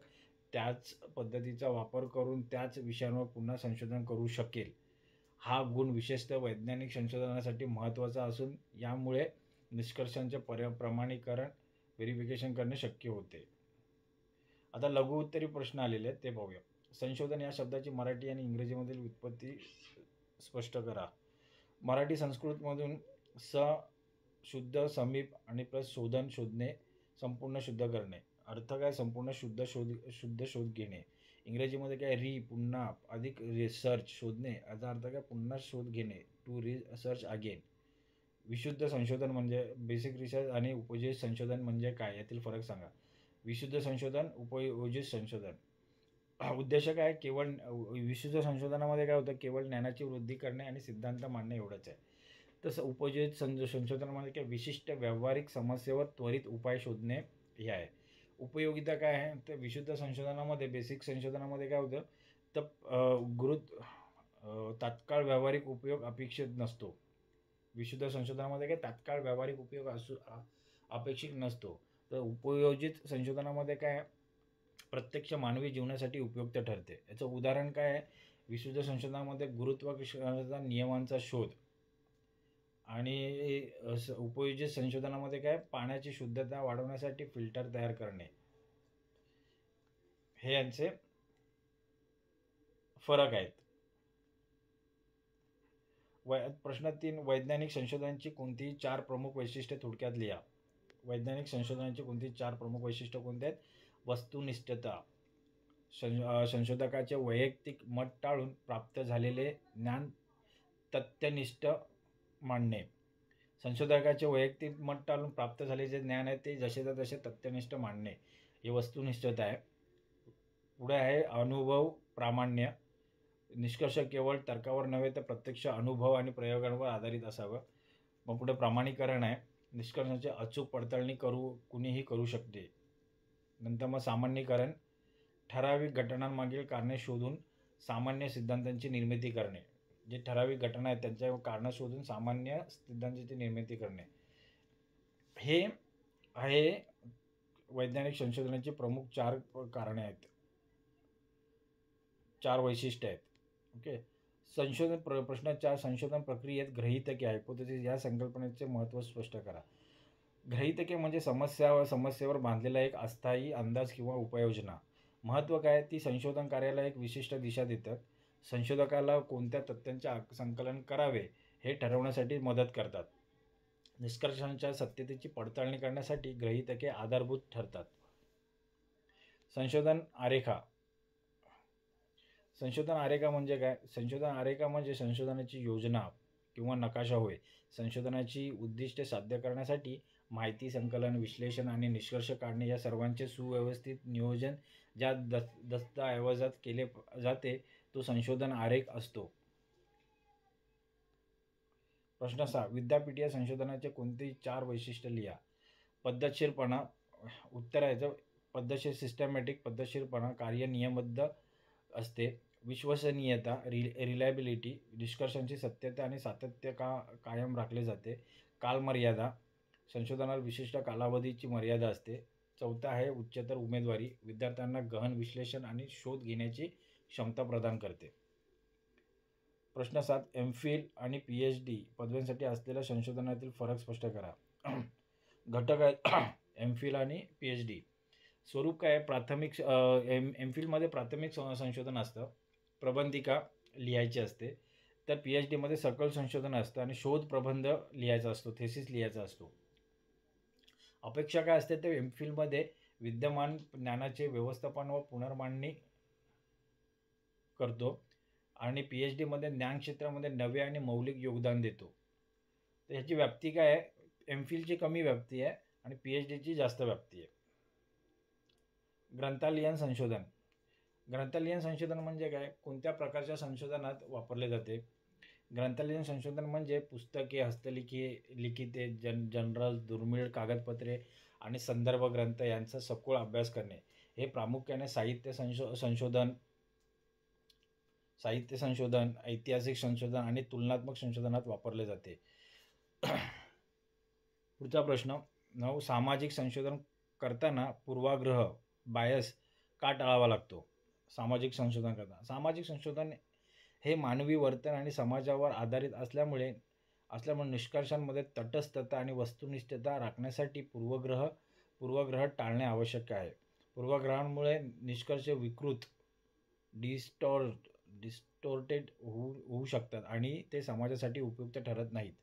त्याच पद्धतीचा वापर करून त्याच विषयांवर पुन्हा संशोधन करू शकेल. हा गुण विशेषतः वैज्ञानिक संशोधनासाठी महत्त्वाचा असून यामुळे निष्कर्षांचे प्रमाणीकरण, व्हेरिफिकेशन करणे शक्य होते. आता लघु उत्तरी प्रश्न आलेले आहेत ते पाहूया. संशोधन या शब्दाची मराठी आणि इंग्रजीमधील व्युत्पत्ती स्पष्ट करा. मराठी संस्कृतमधून शुद्ध, समीप आणि प्लस शोधन, शोधणे, संपूर्ण शुद्ध करणे. अर्थ काय, संपूर्ण शुद्ध शोध घेणे. इंग्रजीमध्ये काय, पुन्हा अधिक रिसर्च, शोधणे, याचा अर्थ काय, पुन्हा शोध घेणे, टू रिसर्च अगेन. विशुद्ध संशोधन म्हणजे बेसिक रिसर्च आणि उपयोजित संशोधन म्हणजे काय, यातील फरक सांगा. विशुद्ध संशोधन, उपयोजित संशोधन. उद्देश काय, केवळ विशुद्ध संशोधनामध्ये काय होतं, केवळ ज्ञानाची वृद्धी करणे आणि सिद्धांत मांडणे एवढंच आहे. तसं उपयोजित संशोधनामध्ये काय, विशिष्ट व्यावहारिक समस्येवर त्वरित उपाय शोधणे हे आहे. उपयोगिता काय आहे, तर विशुद्ध संशोधनामध्ये, बेसिक संशोधनामध्ये काय होतं, तर तात्काळ व्यावहारिक उपयोग अपेक्षित नसतो. विशुद्ध संशोधनामध्ये काय, तात्काळ व्यावहारिक उपयोग अपेक्षित नसतो. तर उपयोजित संशोधनामध्ये काय, प्रत्यक्ष मानवी जीवनासाठी उपयुक्त ठरते. याचं उदाहरण काय आहे, विशुद्ध संशोधनामध्ये गुरुत्वाकर्षणाच्या नियमांचा शोध आणि उपयोजित संशोधनामध्ये काय, पाण्याची शुद्धता वाढवण्यासाठी फिल्टर तयार करणे. हे यांचे फरक आहेत. प्रश्न 3, वैज्ञानिक संशोधनाची कोणतीही 4 प्रमुख वैशिष्ट्ये थोडक्यात लिहा. वैज्ञानिक संशोधनाची कोणती 4 प्रमुख वैशिष्ट्ये कोणती आहेत. वस्तुनिष्ठता, संशोधकाचे वैयक्तिक मत टाळून प्राप्त झालेले ज्ञान तथ्यनिष्ठ मांडणे. संशोधकाचे वैयक्तिक मत टाळून प्राप्त झालेले जे ज्ञान आहे ते जसेच्या तसे तथ्यनिष्ठ मांडणे, ही वस्तुनिष्ठता आहे. पुढे आहे अनुभव प्रामाण्य, निष्कर्ष केवळ तर्कावर नव्हे तर प्रत्यक्ष अनुभव आणि प्रयोगांवर आधारित असावं. मग पुढे प्रामाणीकरण आहे, निष्कर्षांची अचूक पडताळणी कुणीही करू शकते. नंतर मग सामान्यीकरण, ठराविक घटनांमागील कारणे शोधून सामान्य सिद्धांतांची निर्मिती करणे. जे ठराविक घटना आहेत त्यांच्या कारणं शोधून सामान्य सिद्धांतांची निर्मिती करणे. हे आहे वैज्ञानिक संशोधनाची प्रमुख 4 कारणे आहेत, 4 वैशिष्ट्ये आहेत. ओके. संशोधन प्रश्न 4, संशोधन प्रक्रियेत गृहीतके, हायपोथेसिस या संकल्पनेचे महत्त्व स्पष्ट करा. गृहीतके म्हणजे समस्येवर बांधलेला एक अस्थायी अंदाज किंवा उपाययोजना. महत्त्व काय, ती संशोधन कार्याला एक विशिष्ट दिशा देतात. संशोधकाला कोणत्या तथ्यांचे संकलन करावे हे ठरवण्यासाठी मदत करतात. निष्कर्षांच्या सत्यतेची पडताळणी करण्यासाठी गृहीतके आधारभूत ठरतात. संशोधन आरेखा. संशोधन आरेखा म्हणजे काय, संशोधन आरेखा म्हणजे संशोधनाची योजना किंवा नकाशा होय. संशोधनाची उद्दिष्टे साध्य करण्यासाठी माहिती संकलन, विश्लेषण आणि निष्कर्ष काढणे या सर्वांचे सुव्यवस्थित नियोजन ज्या दस्तऐवजात केले जाते तो संशोधन आरेख असतो. प्रश्न 6, विद्यापीठीय संशोधनाचे कोणतेही 4 वैशिष्ट्य लिहा. पद्धतशीरपणा, उत्तर आहे पद्धतशीर, सिस्टमॅटिक, पद्धतशीरपणा, कार्य नियमबद्ध असते. विश्वसनीयता, रिलायबिलिटी, निष्कर्षांची सत्यता आणि सातत्य कायम राखले जाते. कालमर्यादा, संशोधनाला विशिष्ट कालावधीची मर्यादा असते. चौथा आहे उच्चतर उमेदवारी, विद्यार्थ्यांना गहन विश्लेषण आणि शोध घेण्याची क्षमता प्रदान करते. प्रश्न 7, एम.फिल आणि PhD पदव्यांसाठी असलेल्या संशोधनातील फरक स्पष्ट करा. घटक आहेत एम.फिल आणि PhD. स्वरूप काय, प्राथमिक एम.फिलमध्ये प्राथमिक संशोधन असतं, प्रबंधिका लिहायची असते. तर PhDमध्ये सकल संशोधन असतं आणि शोध प्रबंध लिहायचा असतो, थेसिस लिहायचा असतो. अपेक्षा काय असते, तर एम.फिलमध्ये विद्यमान ज्ञानाचे व्यवस्थापन व पुनर्मांडणी करतो आणि PhDमध्ये ज्ञान क्षेत्रामध्ये नवे आणि मौलिक योगदान देतो. तर ह्याची व्याप्ती काय आहे? एम.फिलची कमी व्याप्ती आहे आणि पी.एच.डीची जास्त व्याप्ती आहे. ग्रंथालयीन संशोधन. ग्रंथालयीन संशोधन म्हणजे काय? कोणत्या प्रकारच्या संशोधनात वापरले जाते? ग्रंथालयीन संशोधन म्हणजे पुस्तके, लिखिते, जर्नल्स, दुर्मिळ कागदपत्रे आणि संदर्भ ग्रंथ यांचा सखोल अभ्यास करणे. हे प्रामुख्याने साहित्य संशोधन, ऐतिहासिक संशोधन आणि तुलनात्मक संशोधनात वापरले जाते. पुढचा प्रश्न 9. सामाजिक संशोधन करताना पूर्वाग्रह बायस का टाळावा लागतो? सामाजिक संशोधन करताना सामाजिक संशोधन हे मानवी वर्तन आणि समाजावर आधारित असल्यामुळे निष्कर्षांमध्ये तटस्थता आणि वस्तुनिष्ठता राखण्यासाठी पूर्वग्रह टाळणे आवश्यक आहे. पूर्वग्रहांमुळे निष्कर्ष विकृत, डिस्टोर्टेड होऊ शकतात आणि ते समाजासाठी उपयुक्त ठरत नाहीत.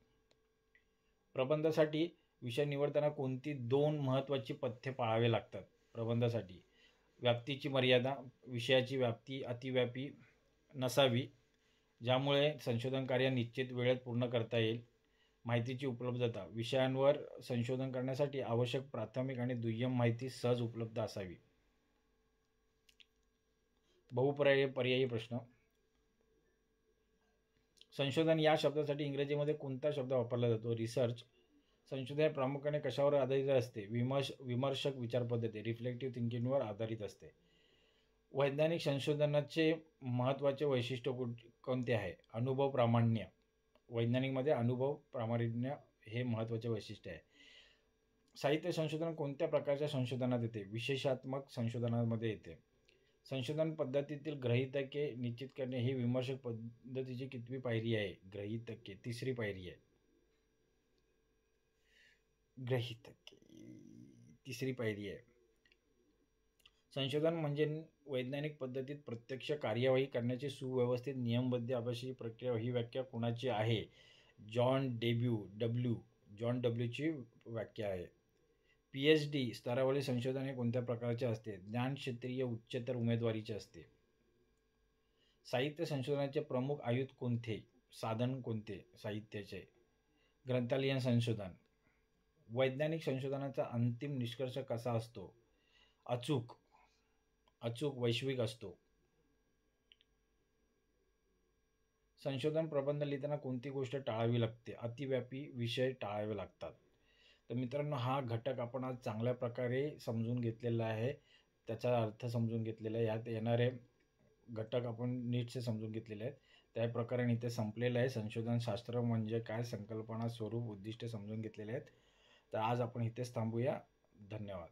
प्रबंधासाठी विषय निवडताना कोणती 2 महत्त्वाची पथ्ये पाळावे लागतात? प्रबंधासाठी व्याप्तीची मर्यादा, विषयाची व्याप्ती अतिव्यापी नसावी, ज्यामुळे संशोधन कार्य निश्चित वेळेत पूर्ण करता येईल. माहितीची उपलब्धता, विषयांवर संशोधन करण्यासाठी आवश्यक प्राथमिक आणि दुय्यम माहिती सहज उपलब्ध असावी. पर्यायी प्रश्न. संशोधन या शब्दासाठी इंग्रजीमध्ये कोणता शब्द वापरला जातो? रिसर्च. संशोधन हे प्रामुख्याने कशावर आधारित असते? विमर्शक विचारपद्धती, रिफ्लेक्टिव्ह थिंकिंगवर आधारित असते. वैज्ञानिक संशोधनाचे महत्त्वाचे वैशिष्ट्य कोणते आहे? अनुभव प्रामाण्य. वैज्ञानिकमध्ये अनुभव प्रामाण्य हे महत्त्वाचे वैशिष्ट्य आहे. साहित्य संशोधन कोणत्या प्रकारच्या संशोधनात येते? विशेषात्मक संशोधनामध्ये येते. संशोधन पद्धतीतील गृहीतके निश्चित करणे ही विमर्शक पद्धतीची कितवी पायरी आहे? गृहीतके 3री पायरी आहे. गृहीतके 3री पायरी आहे. संशोधन म्हणजे वैज्ञानिक पद्धतीत प्रत्यक्ष कार्यवाही करण्याची सुव्यवस्थित नियमबद्ध अभ्यासाची प्रक्रिया. ही व्याख्या कोणाची आहे? जॉन डब्ल्यूची व्याख्या आहे. पी.एच.डी स्तरावरील संशोधन हे कोणत्या प्रकारचे असते? ज्ञानक्षेत्रीय उच्चतर उमेदवारीचे असते. साहित्य संशोधनाचे प्रमुख आयुध कोणते? साधन कोणते साहित्याचे? ग्रंथालयीन संशोधन. वैज्ञानिक संशोधनाचा अंतिम निष्कर्ष कसा असतो? अचूक, वैश्विक असतो. संशोधन प्रबंध लिहिताना कोणती गोष्ट टाळावी लागते? अतिव्यापी विषय टाळावे लागतात. तर मित्रांनो, हा घटक आपण आज चांगल्या प्रकारे समजून घेतलेला आहे. त्याचा अर्थ समजून घेतलेला आहे. यात येणारे घटक आपण नीटसे समजून घेतलेले आहेत. त्या प्रकारे इथे संपलेलं आहे. संशोधन शास्त्र म्हणजे काय, संकल्पना, स्वरूप, उद्दिष्ट समजून घेतलेले आहेत. तर आज आपण इथेच थांबूया. धन्यवाद.